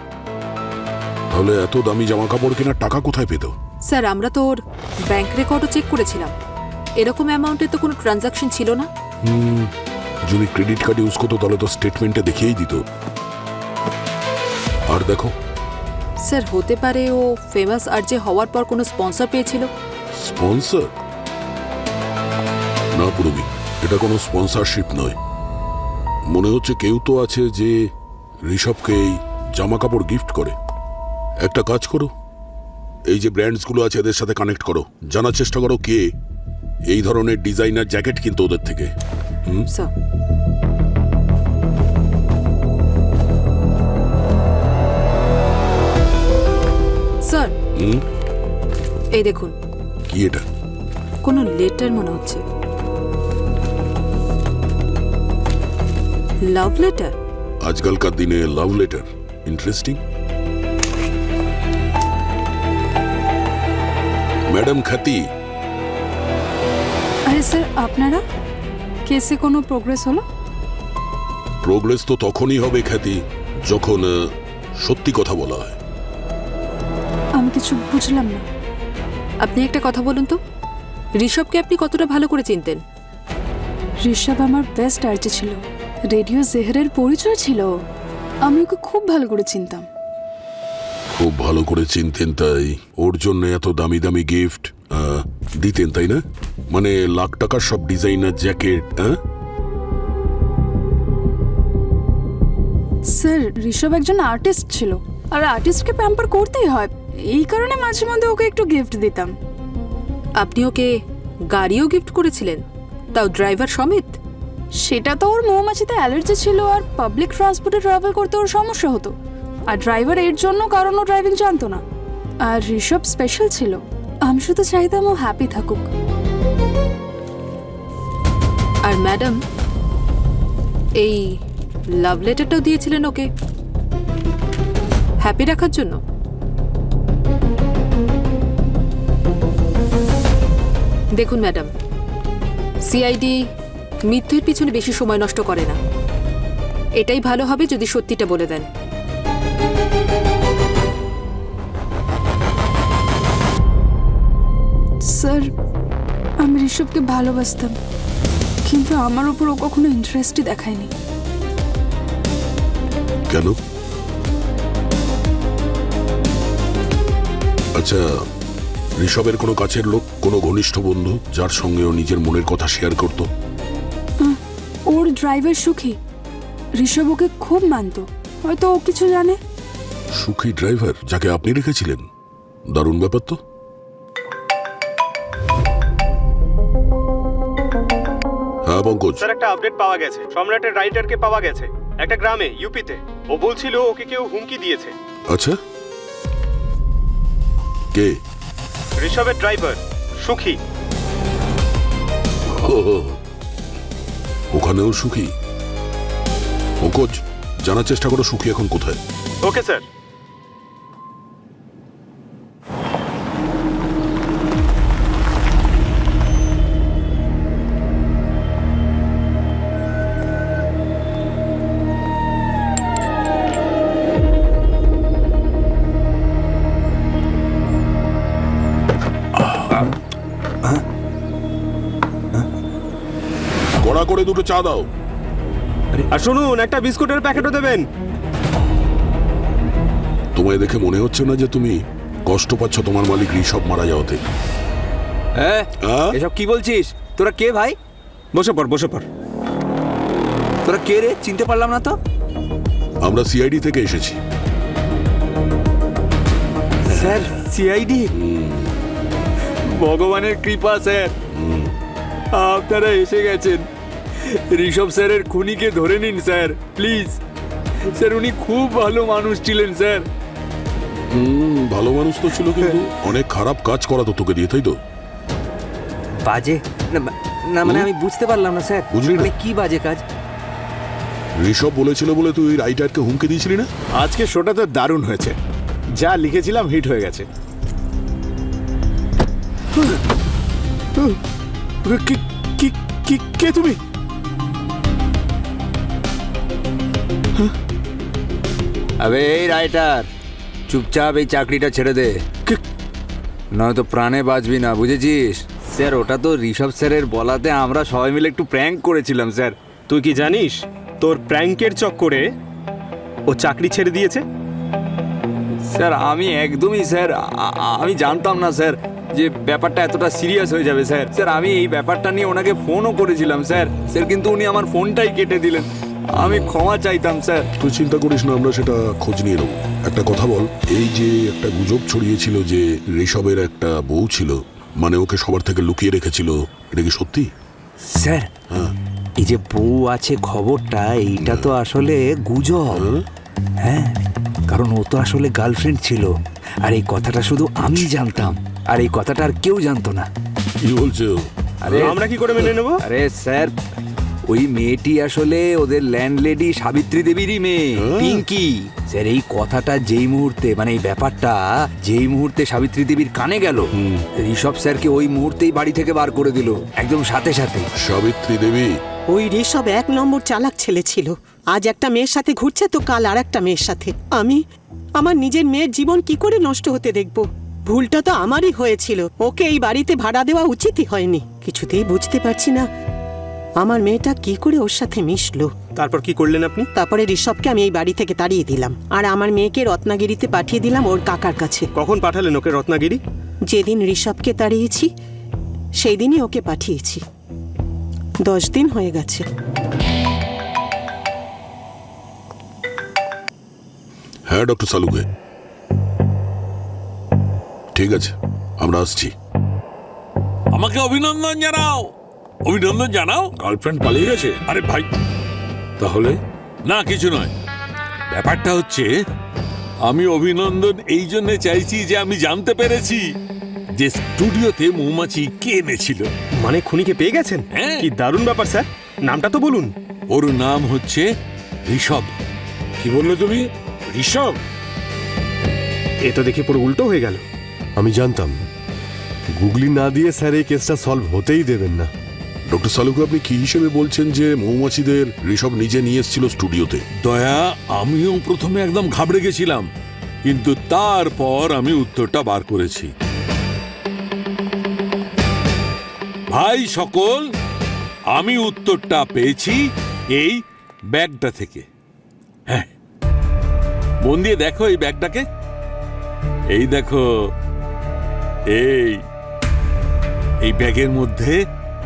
তাহলে এত দামি জামা কাপড় কেনার টাকা কোথায় পেত? স্যার, আমরা তো ওর ব্যাংক রেকর্ডও চেক করেছিলাম, এরকম অ্যামাউন্টের তো কোনো ট্রানজাকশন ছিল না। যদি ক্রেডিট কার্ড ইউজ করতো তাহলে তো স্টেটমেন্টে দেখিয়েই দিত। আর দেখো স্যার, হতে পারে ও ফেমাস আরজে হওয়ার পর কোনো স্পন্সর পেয়েছিল। স্পন্সর? না পুরবি, এটা কোনো স্পন্সরশিপ নয়। মনে হচ্ছে কেউ তো আছে যে ঋষভকে এই জামা কাপড় গিফট করে। একটা কাজ করো, এই যে ব্র্যান্ডসগুলো আছে এদের সাথে কানেক্ট করো, জানার চেষ্টা করো কে এই ধরনের ডিজাইনার জ্যাকেট কিনতো ওদের থেকে। স্যার স্যার এই দেখুন, কি এটা? কোনো লেটার মনে হচ্ছে। Love letter? আজকালকার দিনে লাভ লেটার ইন্টারেস্টিং। ম্যাডাম খ্যাতি, আরে স্যার, আপনারা কেসে কোনো প্রোগ্রেস হলো? প্রোগ্রেস তো তখনই হবে খ্যাতি, যখন সত্যি কথা বলা হয়। আমি কিছু বুঝলাম না। আপনি একটা কথা বলুন তো, ঋষভকে আপনি কতটা ভালো করে চিনতেন? ঋষভ আমার বেস্ট আর্জি ছিল, রেডিও জেহরের পরিচয় ছিল। আমি ওকে খুব ভালো করে চিনতাম। খুব ভালো করে চিনতেন, তাই ওর জন্য এত দামি দামি গিফট দিতেন, তাই না? মানে লাখ টাকার সব ডিজাইনার জ্যাকেট। স্যার, ঋষভ একজন আর্টিস্ট ছিল, আর আর্টিস্টকে প্যাম্পার করতেই হয়। এই কারণে মাঝে মধ্যে ওকে একটু গিফট দিতাম। আপনি ওকে গাড়িও গিফট করেছিলেন, তাও ড্রাইভার সমেত? সেটা তো ওর মৌমাছিতে অ্যালার্জি ছিল, আর পাবলিক ট্রান্সপোর্টে ট্রাভেল করতে ওর সমস্যা হতো। আর ড্রাইভার এর জন্য, কারণ ও ড্রাইভিং জানতো না। আর ঋষভ স্পেশাল ছিল, আমি শুধু চাইতাম ও হ্যাপি থাকুক। আর ম্যাডাম, এই লাভ লেটারটাও দিয়েছিলেন ওকে হ্যাপি রাখার জন্য? দেখুন ম্যাডাম, সিআইডি মিথ্যের পিছনে বেশি সময় নষ্ট করে না। এটাই ভালো হবে যদি সত্যিটা বলে দেন। স্যার, আমি ঋষভকে ভালোবাসতাম, কিন্তু আমার উপর ও কখনো ইন্টারেস্টই দেখায়নি। কেন? আচ্ছা, ঋষভের কোনো কাছের লোক, কোনো ঘনিষ্ঠ বন্ধু যার সঙ্গে ও নিজের মনের কথা শেয়ার করত? ওর ড্রাইভার সুখী, ঋষভ ওকে খুব মানত, হয়তো ও কিছু জানে। সুখী ড্রাইভার, যাকে আপনি রেখেছিলেন? দারুণ ব্যাপার তো। হ্যাঁ পঙ্কজ। স্যার, একটা আপডেট পাওয়া গেছে। সম্রাটের রাইটারকে পাওয়া গেছে একটা গ্রামে, ইউপিতে। ও বলছিল ওকে কেউ হুমকি দিয়েছে। আচ্ছা, কে? ঋষভের ড্রাইভার সুখী। ওখানেও সুখী? পঙ্কজ, জানার চেষ্টা করো সুখী এখন কোথায়। Okay sir. কড়া করে দুটো চা দাও। আর শুনুন, একটা বিস্কুটের প্যাকেটও দেবেন। তোমায় দেখে মনে হচ্ছে না যে তুমি কষ্ট পাচ্ছ তোমার মালিক ঋষভ মারা যাওয়াতে? হ্যাঁ, হ্যাঁ? এসব কি বলছিস? তোরা কে ভাই? বসে পড়, বসে পড়। তোরা কে রে? চিনতে পারলাম না তো। আমরা সিআইডি থেকে এসেছি। Sir, CID? ভগবানের কৃপা স্যার, আপনারা এসে গেছেন। ঋষভ স্যারের খুনিকে ধরে নিন স্যার, প্লিজ। স্যার, উনি খুব ভালো মানুষ ছিলেন স্যার। ভালো মানুষ তো ছিল, কিন্তু অনেক খারাপ কাজ করাতো তোকে দিয়ে, তাই তো? বাজে না মানে আমি বুঝতে পারলাম না স্যার। বুঝলি না? মানে কি বাজে কাজ? ঋষভ বলেছিল বলে তুই রাইটারকে হুমকি দিয়েছিলি না? আজকে শোটা তো দারুণ হয়েছে, যা লিখেছিলাম হিট হয়ে গেছে। কে তুমি? আবে এই রাইটার, চুপচাপ এই চাকরিটা ছেড়ে দে, নয়তো প্রাণে বাঁচবি না, বুঝেছিস? স্যার, ওটা তো ঋষভ স্যারের বলাতে আমরা সবাই মিলে একটু প্র্যাঙ্ক করেছিলাম স্যার। তুই কি জানিস তোর প্র্যাঙ্কের চক্করে ও চাকরি ছেড়ে দিয়েছে? স্যার, আমি একদমই স্যার, আমি জানতাম না স্যার যে ব্যাপারটা এতটা সিরিয়াস হয়ে যাবে স্যার। স্যার, আমি এই ব্যাপারটা নিয়ে ওনাকে ফোনও করেছিলাম স্যার, কিন্তু উনি আমার ফোনটাই কেটে দিলেন। আমি ক্ষমা চাইতাম স্যার। তুই চিন্তা করিস না, আমরা সেটা খোঁজ নিয়ে নেবো। একটা কথা বল, এই যে একটা গুজব ছড়িয়েছিল যে ঋষভের একটা বউ ছিল, মানে ওকে সবার থেকে লুকিয়ে রেখেছিল, এটা কি সত্যি? স্যার, এই যে বউ আছে খবরটা, এইটা তো আসলে গুজব। হ্যাঁ, কারণ ও তো আসলে গার্লফ্রেন্ড ছিল, আর এই কথাটা শুধু আমি জানতাম, আর এই কথাটা আর কেউ জানতো না। কি বলছো? আরে আমরা কি করে মেনে নেব? আরে স্যার, ওই মেয়েটি আসলে ওদের ল্যান্ডলেডি সাবিত্রী দেবীরই মেয়ে, পিঙ্কি। স্যার, এই কথাটা যেই মুহূর্তে, মানে এই ব্যাপারটা যেই মুহূর্তে সাবিত্রী দেবীর কানে গেল, ঋষভ স্যারকে ওই মুহূর্তেই বাড়ি থেকে বার করে দিল, একদম সাথে সাথে। সাবিত্রী দেবী? ওই ঋষভ 1 নম্বর চালাক ছেলে ছিল। আজ একটা মেয়ের সাথে ঘুরছে তো কাল আর একটা মেয়ের সাথে। আমি আমার নিজের মেয়ের জীবন কি করে নষ্ট হতে দেখব? ভুলটা তো আমারই হয়েছিল, ওকে এই বাড়িতে ভাড়া দেওয়া উচিতই হয়নি। কিছুতেই বুঝতে পারছি না আমার মেয়েটা কি করে ওর সাথে মিশলো। তারপর কি করলেন আপনি? তারপরে ঋষভকে আমি এই বাড়ি থেকে তাড়িয়ে দিলাম, আর আমার মেয়েকে রত্নাগিরিতে পাঠিয়ে দিলাম ওর কাকার কাছে। কখন পাঠালেন ওকে রত্নাগিরি? যেদিন ঋষভকে তাড়িয়েছি সেই দিনই ওকে পাঠিয়েছি। 10 দিন হয়ে গেছে। হ্যাঁ ডক্টর সালুকে, ঠিক আছে, আমরা আসছি। আমাকে অভিনন্দন জানাও, অভিনন্দন জানাও। গার্লফ্রেন্ড পালিয়ে গেছে? আরে ভাই, তাহলে না কিছু নয়। ব্যাপারটা হচ্ছে, আমি অভিনন্দন এই জন্য চাইছি যে আমি জানতে পেরেছি যে স্টুডিওতে মৌমাছি কে এনেছিল। মানে খুনিকে পেয়ে গেছেন? হ্যাঁ। কি দারুণ ব্যাপার স্যার, নামটা তো বলুন। ওর নাম হচ্ছে ঋষভ। কি বললে তুমি? ঋষভ? এ তো দেখে পুরো উল্টো হয়ে গেল। আমি জানতাম গুগলি না দিয়ে স্যার এই কেসটা সলভ হতেই দেবেন না। ডক্টর সালুকে, আপনি কি হিসেবে বলছেন যে মৌমাছিদের ঋষভ নিজে নিয়ে এসেছিল স্টুডিওতে? দয়া, আমিও প্রথমে একদম ঘাবড়ে গেছিলাম, কিন্তু তারপর আমি উত্তরটা বার করেছি। ভাই সকল, আমি উত্তরটা পেয়েছি এই ব্যাগটা থেকে। হ্যাঁ, মন দিয়ে দেখো এই ব্যাগটাকে। এই দেখো, এই ব্যাগের মধ্যে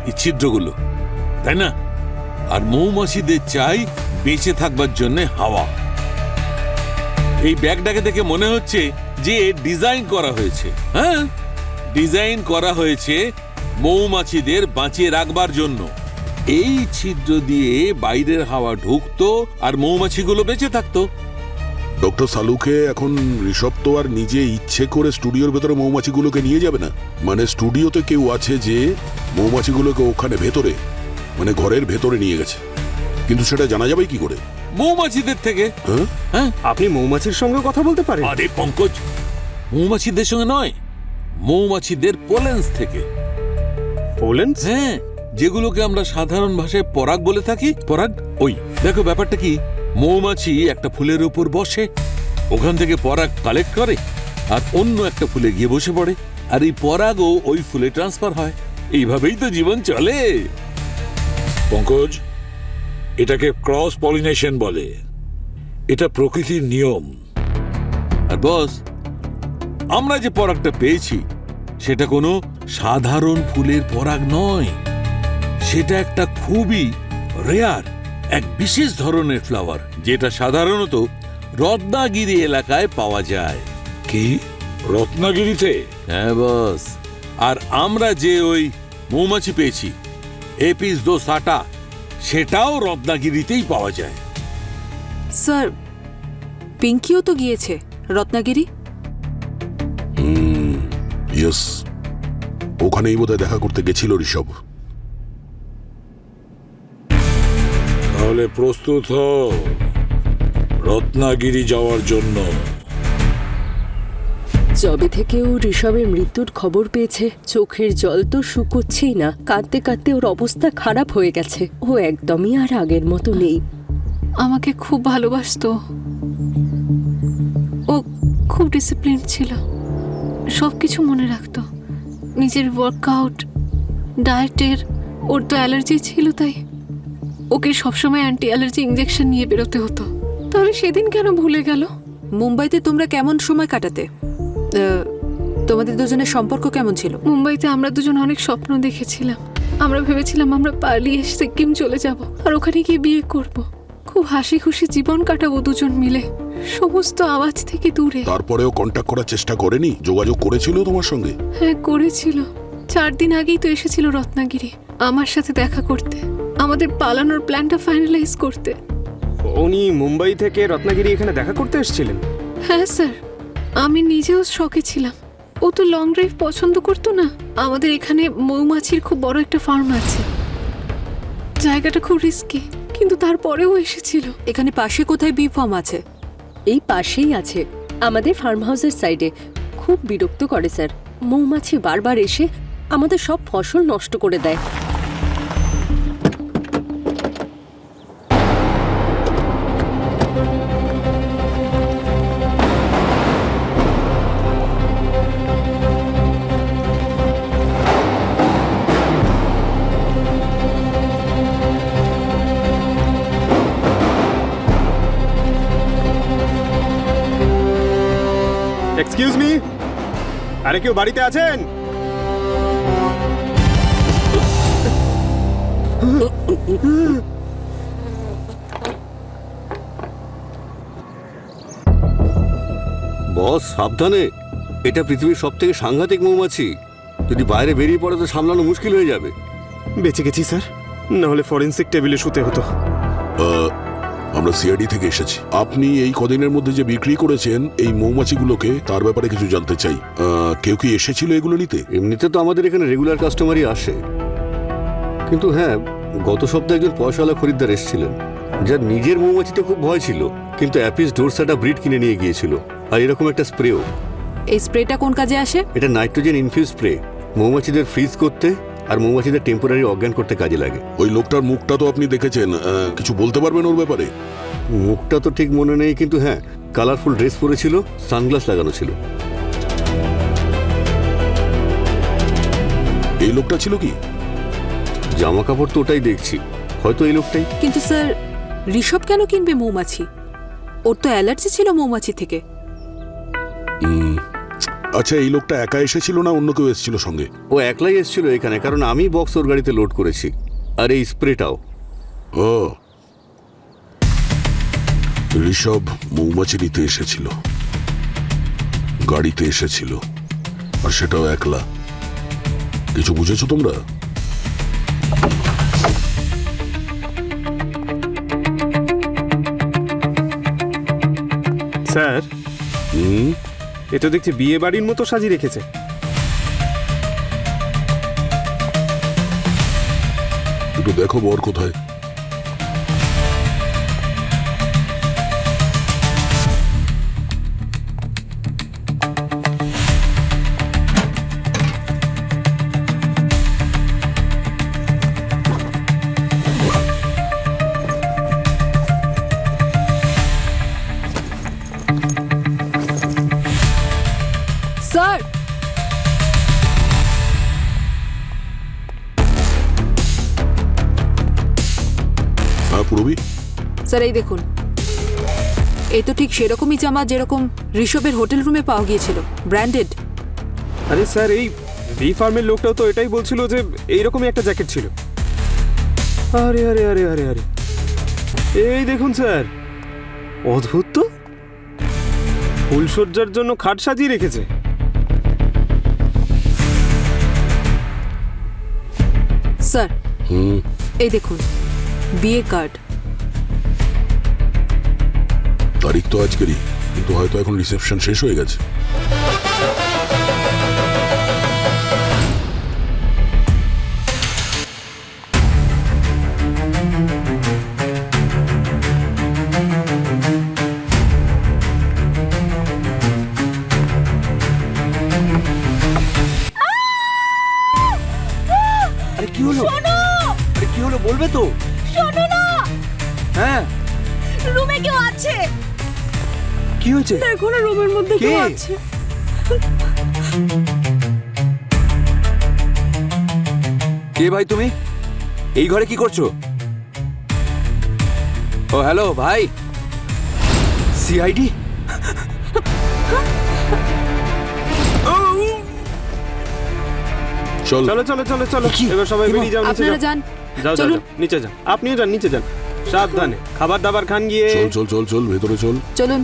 এই ছিদ্রগুলো, তাই না? আর মৌমাছিদের চাই বেঁচে থাকবার জন্য হাওয়া। এই ব্যাগটাকে দেখে মনে হচ্ছে যে ডিজাইন করা হয়েছে। হ্যাঁ, ডিজাইন করা হয়েছে মৌমাছিদের বাঁচিয়ে রাখবার জন্য। এই ছিদ্র দিয়ে বাইরের হাওয়া ঢুকতো আর মৌমাছিগুলো বেঁচে থাকতো। ডক্টর সালুকে, এখন ঋষভ তো আর নিজে ইচ্ছে করে স্টুডিওর ভেতরে মৌমাছিগুলোকে নিয়ে যাবে না। মানে স্টুডিওতে কেউ আছে যে মৌমাছিগুলোকে ওখানে ভেতরে, মানে ঘরের ভেতরে নিয়ে গেছে, কিন্তু সেটা জানা যাবে কি করে? মৌমাছিদের থেকে। হ্যাঁ? হ্যাঁ, আপনি মৌমাছির সঙ্গে কথা বলতে পারেন? আরে পঙ্কজ, মৌমাছিদের সঙ্গে নয়, মৌমাছিদের পোলেন্স থেকে। পোলেন্স? হ্যাঁ, যেগুলোকে আমরা সাধারণ ভাষায় পরাগ বলে থাকি। পরাগ, ওই দেখো ব্যাপারটা কি, মৌমাছি একটা ফুলের উপর বসে, ওখান থেকে পরাগ কালেক্ট করে আর অন্য একটা ফুলে গিয়ে বসে পড়ে, আর এই পরাগও ওই ফুলে ট্রান্সফার হয়। এইভাবেই তো জীবন চলে। পঙ্কজ, এটাকে ক্রস পলিনেশন বলে। এটা প্রকৃতির নিয়ম। আর বস, আমরা যে পরাগটা পেয়েছি সেটা কোনো সাধারণ ফুলের পরাগ নয়, সেটা একটা খুবই রেয়ার, এক বিশেষ ধরনের ফ্লাওয়ার, যেটা সাধারণত রত্নাগিরি এলাকায় পাওয়া যায়। কি, রত্নাগিরিতে? হ্যাঁ বস, আর আমরা যে ওই মৌমাছি পেয়েছি এপিস দোসাটা, সেটাও রত্নাগিরিতেই পাওয়া যায়। স্যার, পিঙ্কিও তো গিয়েছে রত্নাগিরি। ইয়েস, ওখানেই বোধহয় দেখা করতে গেছিল ঋষভ। তাহলে প্রস্তুত হও রত্নাগিরি যাওয়ার জন্য। যবে থেকে ও ঋষভের মৃত্যুর খবর পেয়েছে, চোখের জল তো শুকোচ্ছেই না। কাঁদতে কাঁদতে ওর অবস্থা খারাপ হয়ে গেছে। ও একদমই আর আগের মতো নেই। আমাকে খুব ভালোবাসতো, ও খুব ডিসিপ্লিন ছিল, সব কিছু মনে রাখতো, নিজের ওয়ার্কআউট, ডায়েটের। ওর তো অ্যালার্জি ছিল, তাই ওকে সবসময় অ্যান্টি অ্যালার্জি ইঞ্জেকশন নিয়ে বেরোতে হতো। তাহলে সেদিন কেন ভুলে গেল? মুম্বাইতে তোমরা কেমন সময় কাটাতে? তোমাদের দুজনের সম্পর্ক কেমন ছিল? মুম্বাইতে আমরা দুজন অনেক স্বপ্ন দেখেছিলাম। আমরা ভেবেছিলাম আমরা পালিয়ে সিকিম চলে যাব আর ওখানে গিয়ে বিয়ে করব। খুব হাসি খুশি জীবন কাটাবো দুজন মিলে, সমস্ত আওয়াজ থেকে দূরে। তারপরেও কন্ট্যাক্ট করার চেষ্টা করেনি? যোগাযোগ করেছিল তোমার সঙ্গে? হ্যাঁ, করেছিল। 4 দিন আগেই তো এসেছিল রত্নাগিরি আমার সাথে দেখা করতে, আমাদের পালানোর প্ল্যানটা ফাইনালাইজ করতে। উনি মুম্বাই থেকে রত্নাগিরি এখানে দেখা করতে এসেছিলেন? হ্যাঁ স্যার, আমি নিজেও শকে ছিলাম। ও তো লং ড্রাইভ পছন্দ করতো না। আমাদের এখানে মৌমাছির খুব বড় একটা ফার্ম আছে, জায়গাটা খুব রিস্কি, কিন্তু তারপরেও এসেছিল। এখানে পাশে কোথায় বি ফার্ম আছে? এই পাশেই আছে, আমাদের ফার্ম হাউসের সাইডে। খুব বিরক্ত করে স্যার, মৌমাছি বারবার এসে আমাদের সব ফসল নষ্ট করে দেয়। এক্সকিউজ মি, আরে কেউ বাড়িতে আছেন? বস সাবধানে, এটা পৃথিবীর সব থেকে সাংঘাতিক মৌমাছি। যদি বাইরে বেরিয়ে পড়ে তো সামলানো মুশকিল হয়ে যাবে। বেঁচে গেছি স্যার, না হলে ফরেন্সিক টেবিলে শুতে হতো। আমরা সিআইডি থেকে এসেছি। আপনি এই কদিনের মধ্যে যে বিক্রি করেছেন এই মৌমাছিগুলোকে, তার ব্যাপারে কিছু জানতে চাই। কেউ কি এসেছিল এগুলো নিতে? এমনিতে তো আমাদের এখানে রেগুলার কাস্টমারই আসে, কিন্তু হ্যাঁ, গত সপ্তাহে একজন পয়সাওয়ালা খরিদ্দার এসেছিলেন, যার নিজের মৌমাছিতে খুব ভয় ছিল, কিন্তু অ্যাপিস ডোরসাটা ব্রিড কিনে নিয়ে গিয়েছিল, আর এরকম একটা স্প্রেও। এই স্প্রেটা কোন কাজে আসে? এটা নাইট্রোজেন ইনফিউজ স্প্রে, মৌমাছিদের ফ্রিজ করতে আর মৌমাছিদের টেম্পোরারি অজ্ঞান করতে কাজে লাগে। ওই লোকটার মুখটা তো আপনি দেখেছেন, কিছু বলতে পারবেন ওর ব্যাপারে? মুখটা তো ঠিক মনে নেই, কিন্তু হ্যাঁ, কালারফুল ড্রেস পরেছিল, সানগ্লাস লাগানো ছিল। এই লোকটা ছিল কি? জামা কাপড় তো ওটাই দেখছি, হয়তো এই লোকটাই। কিন্তু স্যার, ঋষভ কেন কিনবে মৌমাছি? ওর তো অ্যালার্জি ছিল মৌমাছি থেকে। আচ্ছা, এই লোকটা একা এসেছিল না অন্য কেউ এসেছিল সঙ্গে? ও একলাই এসেছিল এখানে, কারণ আমি বক্স ওর গাড়িতে লোড করেছি, আর এই স্প্রেটাও। ও, ঋষভ মৌমাছি নিতে এসেছিল, গাড়িতে এসেছিল, আর সেটাও একলা। কিছু বুঝেছো তোমরা? স্যার, এ তো দেখছি বিয়ে বাড়ির মতো সাজিয়ে রেখেছে। একটু দেখো বর কোথায়। স্যার, হ্যাঁ পুরবি? স্যার এই দেখুন, এই তো ঠিক সেরকমই জামা যেরকম ঋষভের হোটেল রুমে পাওয়া গিয়েছিল, ব্র্যান্ডেড। আরে স্যার, এই বি ফার্মের লোকটাও তো এটাই বলছিল যে এইরকমই একটা জ্যাকেট ছিল। আরে আরে আরে আরে আরে, এই দেখুন স্যার, অদ্ভুত তো, ফুলসজ্জার জন্য খাট সাজিয়ে রেখেছে। স্যার এই দেখুন, বিয়ে কার্ড। তারিখ তো আজকেরই, কিন্তু হয়তো এখন রিসেপশন শেষ হয়ে গেছে। আরে কি হলো? আরে কি হলো বলবে তো? শোনো না, হ্যাঁ, রুমে কেউ আছে। কি হয়েছে? দেখো না, রুমের মধ্যে কে? কেউ আছে। কে ভাই তুমি? এই ঘরে কি করছো? ও হ্যালো ভাই, সিআইডি? চল। চলো চলো চলো চলো, এবার সবাই বেরিয়ে যাও, নিচে আপনারা যাও। যান, যাও যাও চলুন। যাও, নিচে যান, আপনিও যান, নিচে যান, সাবধানে খাবার দাবার খান গিয়ে। চল চল চল চল, ভেতরে চল। চলুন।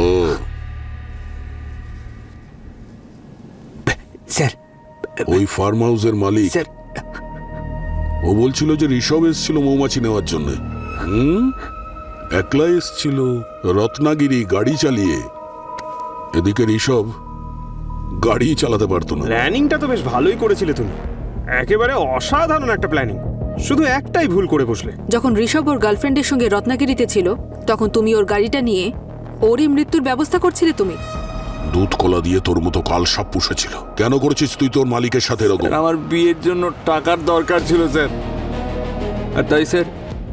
ও স্যার ওই ফার্ম হাউসের মালিক স্যার ও বলছিল যে ঋষভ এসছিল মৌমাছি নেওয়ার জন্য। একলা এসছিল রত্নাগিরি গাড়ি চালিয়ে। এদিকে ঋষভ গাড়ি চালাতে পারতো না। প্ল্যানিংটা তো বেশ ভালোই করেছিলে তুমি, একেবারে অসাধারণ একটা প্ল্যানিং। শুধু একটাই ভুল করে বসলে। যখন ঋষভ ওর গার্লফ্রেন্ডের সঙ্গে রত্নাগিরিতে ছিল তখন তুমি ওর গাড়িটা নিয়ে ওরই মৃত্যুর ব্যবস্থা করছিলে তুমি। দুধ কলা দিয়ে তোর মতো কাল সাপ পুষেছিল। কেন করেছিস তুই তোর মালিকের সাথে এরকম? স্যার, আমার বিয়ের জন্য টাকার দরকার ছিল স্যার, আর তাই স্যার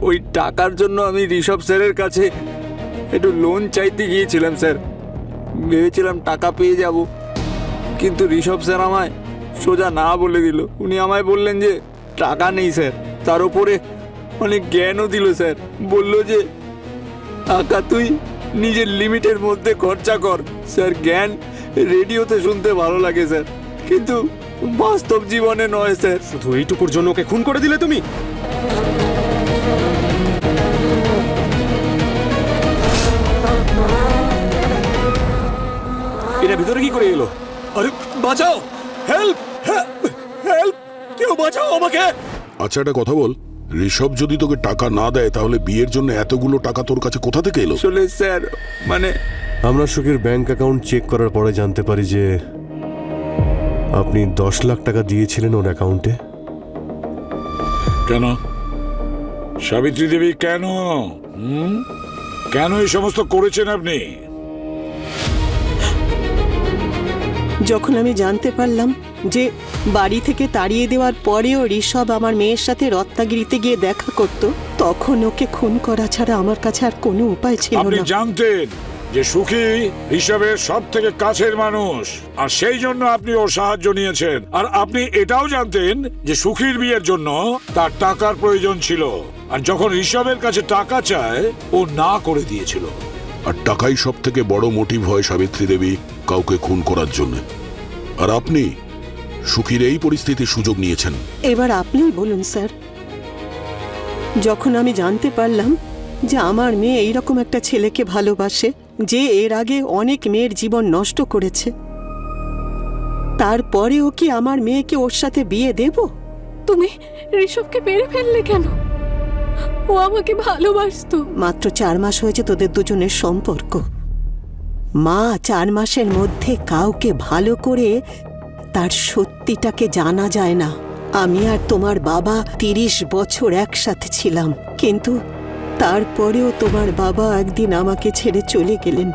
ওই টাকার জন্য আমি ঋষভ স্যারের কাছে একটু লোন চাইতে গিয়েছিলাম স্যার। ভেবেছিলাম টাকা পেয়ে যাব, কিন্তু ঋষভ স্যার আমায় সোজা না বলে দিল। উনি আমায় বললেন যে টাকা নেই স্যার, তার উপরে অনেক জ্ঞানও দিল স্যার। বলল যে টাকা তুই নিজের লিমিটের মধ্যে খরচা কর। স্যার, জ্ঞান রেডিওতে শুনতে ভালো লাগে স্যার, কিন্তু বাস্তব জীবনে নয় স্যার। শুধু এইটুকুর জন্য ওকে খুন করে দিলে তুমি? এটা ভিতরে কি করে এলো? আরে বাঁচাও, হেল্প হেল্প, কেউ বাঁচাও আমাকে। আচ্ছা একটা কথা বল, ঋষভ যদি তোকে টাকা না দেয় তাহলে বিয়ের জন্য এতগুলো টাকা তোর কাছে কোথা থেকে এলো? আসলে স্যার মানে আমরা সুখের ব্যাংক অ্যাকাউন্ট চেক করার পরে জানতে পারি যে আপনি 10 লাখ টাকা দিয়েছিলেন ওর অ্যাকাউন্টে। কেন সাবিত্রী দেবী, কেন কেন এই সমস্ত করেছেন আপনি? যখন আমি জানতে পারলাম যে বাড়ি থেকে তাড়িয়ে দেওয়ার পরেও ঋষভ আমার মেয়ের সাথে রত্নাগিরিতে গিয়ে দেখা করত, তখন ওকে খুন করা ছাড়া আমার কাছে আর কোনো উপায় ছিল আপনি না। জানতেন যে সুখী ঋষভের সব থেকে কাছের মানুষ, আর সেই জন্য আপনি ওর সাহায্য নিয়েছেন। আর আপনি এটাও জানতেন যে সুখীর বিয়ের জন্য তার টাকার প্রয়োজন ছিল, আর যখন ঋষভের কাছে টাকা চায় ও না করে দিয়েছিল। আর টাকাই সব থেকে বড় মোটিভ হয় সাবিত্রী দেবী কাউকে খুন করার জন্য। আর আপনি সুখীর এই পরিস্থিতির সুযোগ নিয়েছেন। এবার আপনিই বলুন স্যার, যখন আমি জানতে পারলাম যে আমার মেয়ে এইরকম একটা ছেলেকে ভালোবাসে যে এর আগে অনেক মেয়ের জীবন নষ্ট করেছে, তারপরেও কি আমার মেয়েকে ওর সাথে বিয়ে দেব? তুমি ঋষভকে মেরে ফেললে কেন? ও আমাকে ভালোবাসতো। মাত্র 4 মাস হয়েছে তোদের দুজনের সম্পর্ক। মা 4 মাসের মধ্যে কাউকে ভালো করে তার সত্যিটাকে জানা যায় না। আমি আর তোমার বাবা 30 বছর একসাথে ছিলাম, কিন্তু তারপরেও তোমার বাবা একদিন আমাকে ছেড়ে চলে গেলেন।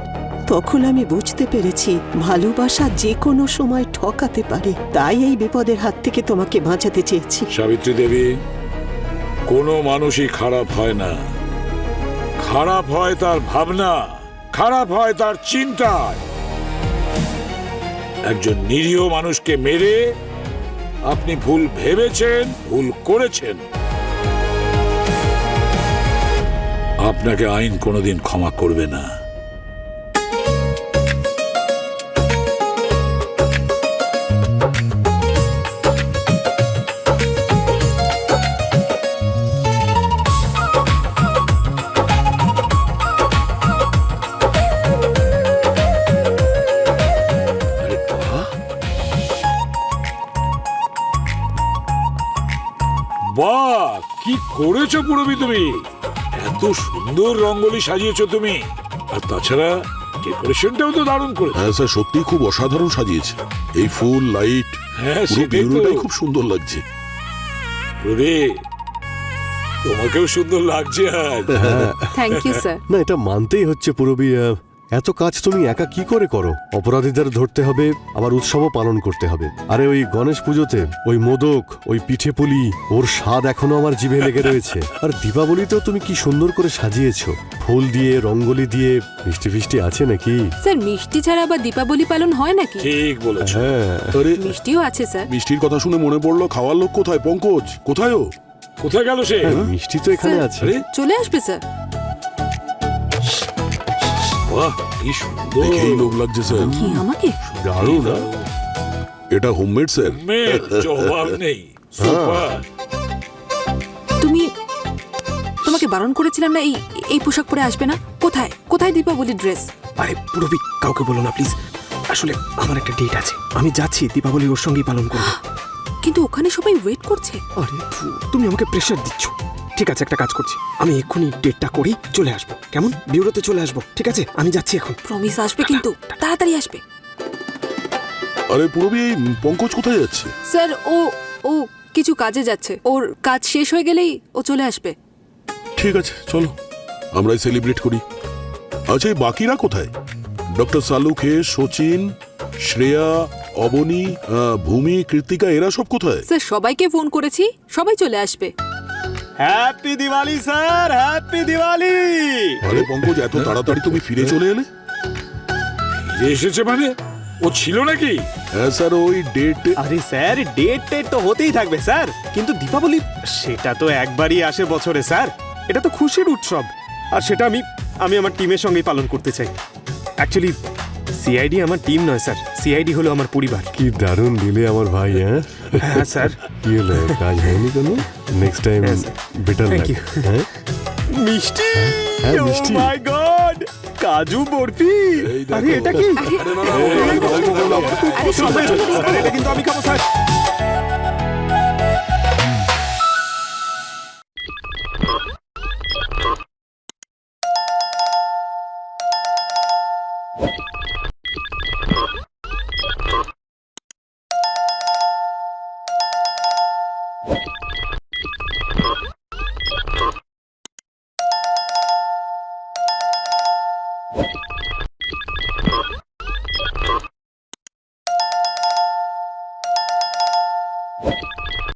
তখন আমি বুঝতে পেরেছি ভালোবাসা যে কোনো সময় ঠকাতে পারে। তাই এই বিপদের হাত থেকে তোমাকে বাঁচাতে চেয়েছি। সাবিত্রী দেবী, কোনো মানুষই খারাপ হয় না। খারাপ হয় তার ভাবনা, খারাপ হয় তার চিন্তায়। একজন নিরীহ মানুষকে মেরে আপনি ভুল ভেবেছেন, ভুল করেছেন। আপনাকে আইন কোনোদিন ক্ষমা করবে না। বাহ, কি করেছো পুরবি তুমি! এত সুন্দর রঙ্গোলি সাজিয়েছো তুমি, আর তাছাড়া ডেকোরেশনটাও তো দারুণ করেছো। হ্যাঁ স্যার, সত্যি খুব অসাধারণ সাজিয়েছে। এই ফুল, লাইট, হ্যাঁ, পুরো সেটাই তো। বিউরোটাই খুব সুন্দর লাগছে। পুরবি, তোমাকেও সুন্দর লাগছে আজ। Thank you sir. না, এটা মানতেই হচ্ছে পুরবী, এত কাজ তুমি একা কি করে করো? অপরাধীদের ধরতে হবে, আবার উৎসবও পালন করতে হবে। আরে ওই গণেশ পুজোতে ওই মোদক, ওই পিঠে পুলি, ওর স্বাদ এখনো আমার জিভে লেগে রয়েছে। আর দীপাবলিতেও তুমি কি সুন্দর করে সাজিয়েছো, ফুল দিয়ে, রঙ্গোলি দিয়ে। মিষ্টি ফিষ্টি আছে নাকি? স্যার, মিষ্টি ছাড়া আবার দীপাবলি পালন হয় নাকি? ঠিক বলেছো। হ্যাঁ, আরে মিষ্টিও আছে স্যার। মিষ্টির কথা শুনে মনে পড়লো, খাওয়ার লোক কোথায়? পঙ্কজ কোথায়? ও কোথায় গেল সে? মিষ্টি তো এখানে স্যার, আছে। আরে চলে আসবে স্যার। বাহ, কি সুন্দর! দেখেই লোভ লাগছে স্যার। কি আমাকে? দারুণ না? এটা হোমমেড স্যার। মেয়ের জবাব নেই। সুপার। তুমি তোমাকে বারণ করেছিলাম না এই এই পোশাক পরে আসবে না? কোথায় কোথায় দীপাবলি ড্রেস? আরে পুরবি, কাউকে বলো না প্লিজ। আসলে আমার একটা ডেট আছে, আমি যাচ্ছি, দীপাবলি ওর সঙ্গেই পালন করবো। কিন্তু ওখানে সবাই ওয়েট করছে। আরে তুমি আমাকে প্রেশার দিচ্ছ। ঠিক আছে, একটা কাজ করছি, আমি এক্ষুনি ডেটটা করি চলে আসবো। কেমন? বিউরোতে চলে আসবো, ঠিক আছে? আমি যাচ্ছি এখন। প্রমিস আসবে কিন্তু, তাড়াতাড়ি আসবে। আরে পুরবি, এই পঙ্কজ কোথায় যাচ্ছে? স্যার ও ও কিছু কাজে যাচ্ছে, ওর কাজ শেষ হয়ে গেলেই ও চলে আসবে। ঠিক আছে, চলো আমরাই সেলিব্রেট করি। আচ্ছা, এই বাকিরা কোথায়? ডক্টর সালুখে, সচিন, শ্রেয়া, অবনী, ভূমি, কৃতিকা, এরা সব কোথায়? স্যার সবাইকে ফোন করেছি, সবাই চলে আসবে। Happy Diwali sir, happy Diwali. আরে পঙ্কজ, এত তাড়াতাড়ি তুমি ফিরে চলে এলে? ফিরে এসেছে মানে? ও ছিল নাকি? হ্যাঁ স্যার, ওই ডেট। আরে স্যার, ডেট তো হতেই থাকবে স্যার, কিন্তু দীপাবলি সেটা তো একবারই আসে বছরে স্যার। এটা তো খুশির উৎসব, আর সেটা আমি আমার টিমের সঙ্গেই পালন করতে চাই। অ্যাকচুয়ালি সিআইডি আমার টিম নয় স্যার, সিআইডি হলো আমার পরিবার। কি দারুণ দিলে আমার ভাই। হ্যাঁ হ্যাঁ স্যার। কি হলো, কাজ হয়নি কেন? নেক্সট টাইম বেটার Thank লাগ। you. হ্যাঁ মিষ্টি, হ্যাঁ, ও মিষ্টি। মাই গড, কাজু বরফি। আরে এটা কি? আরে সবাই চলে এসেছে। স্যার, এটা কিন্তু আমি খাবো স্যার।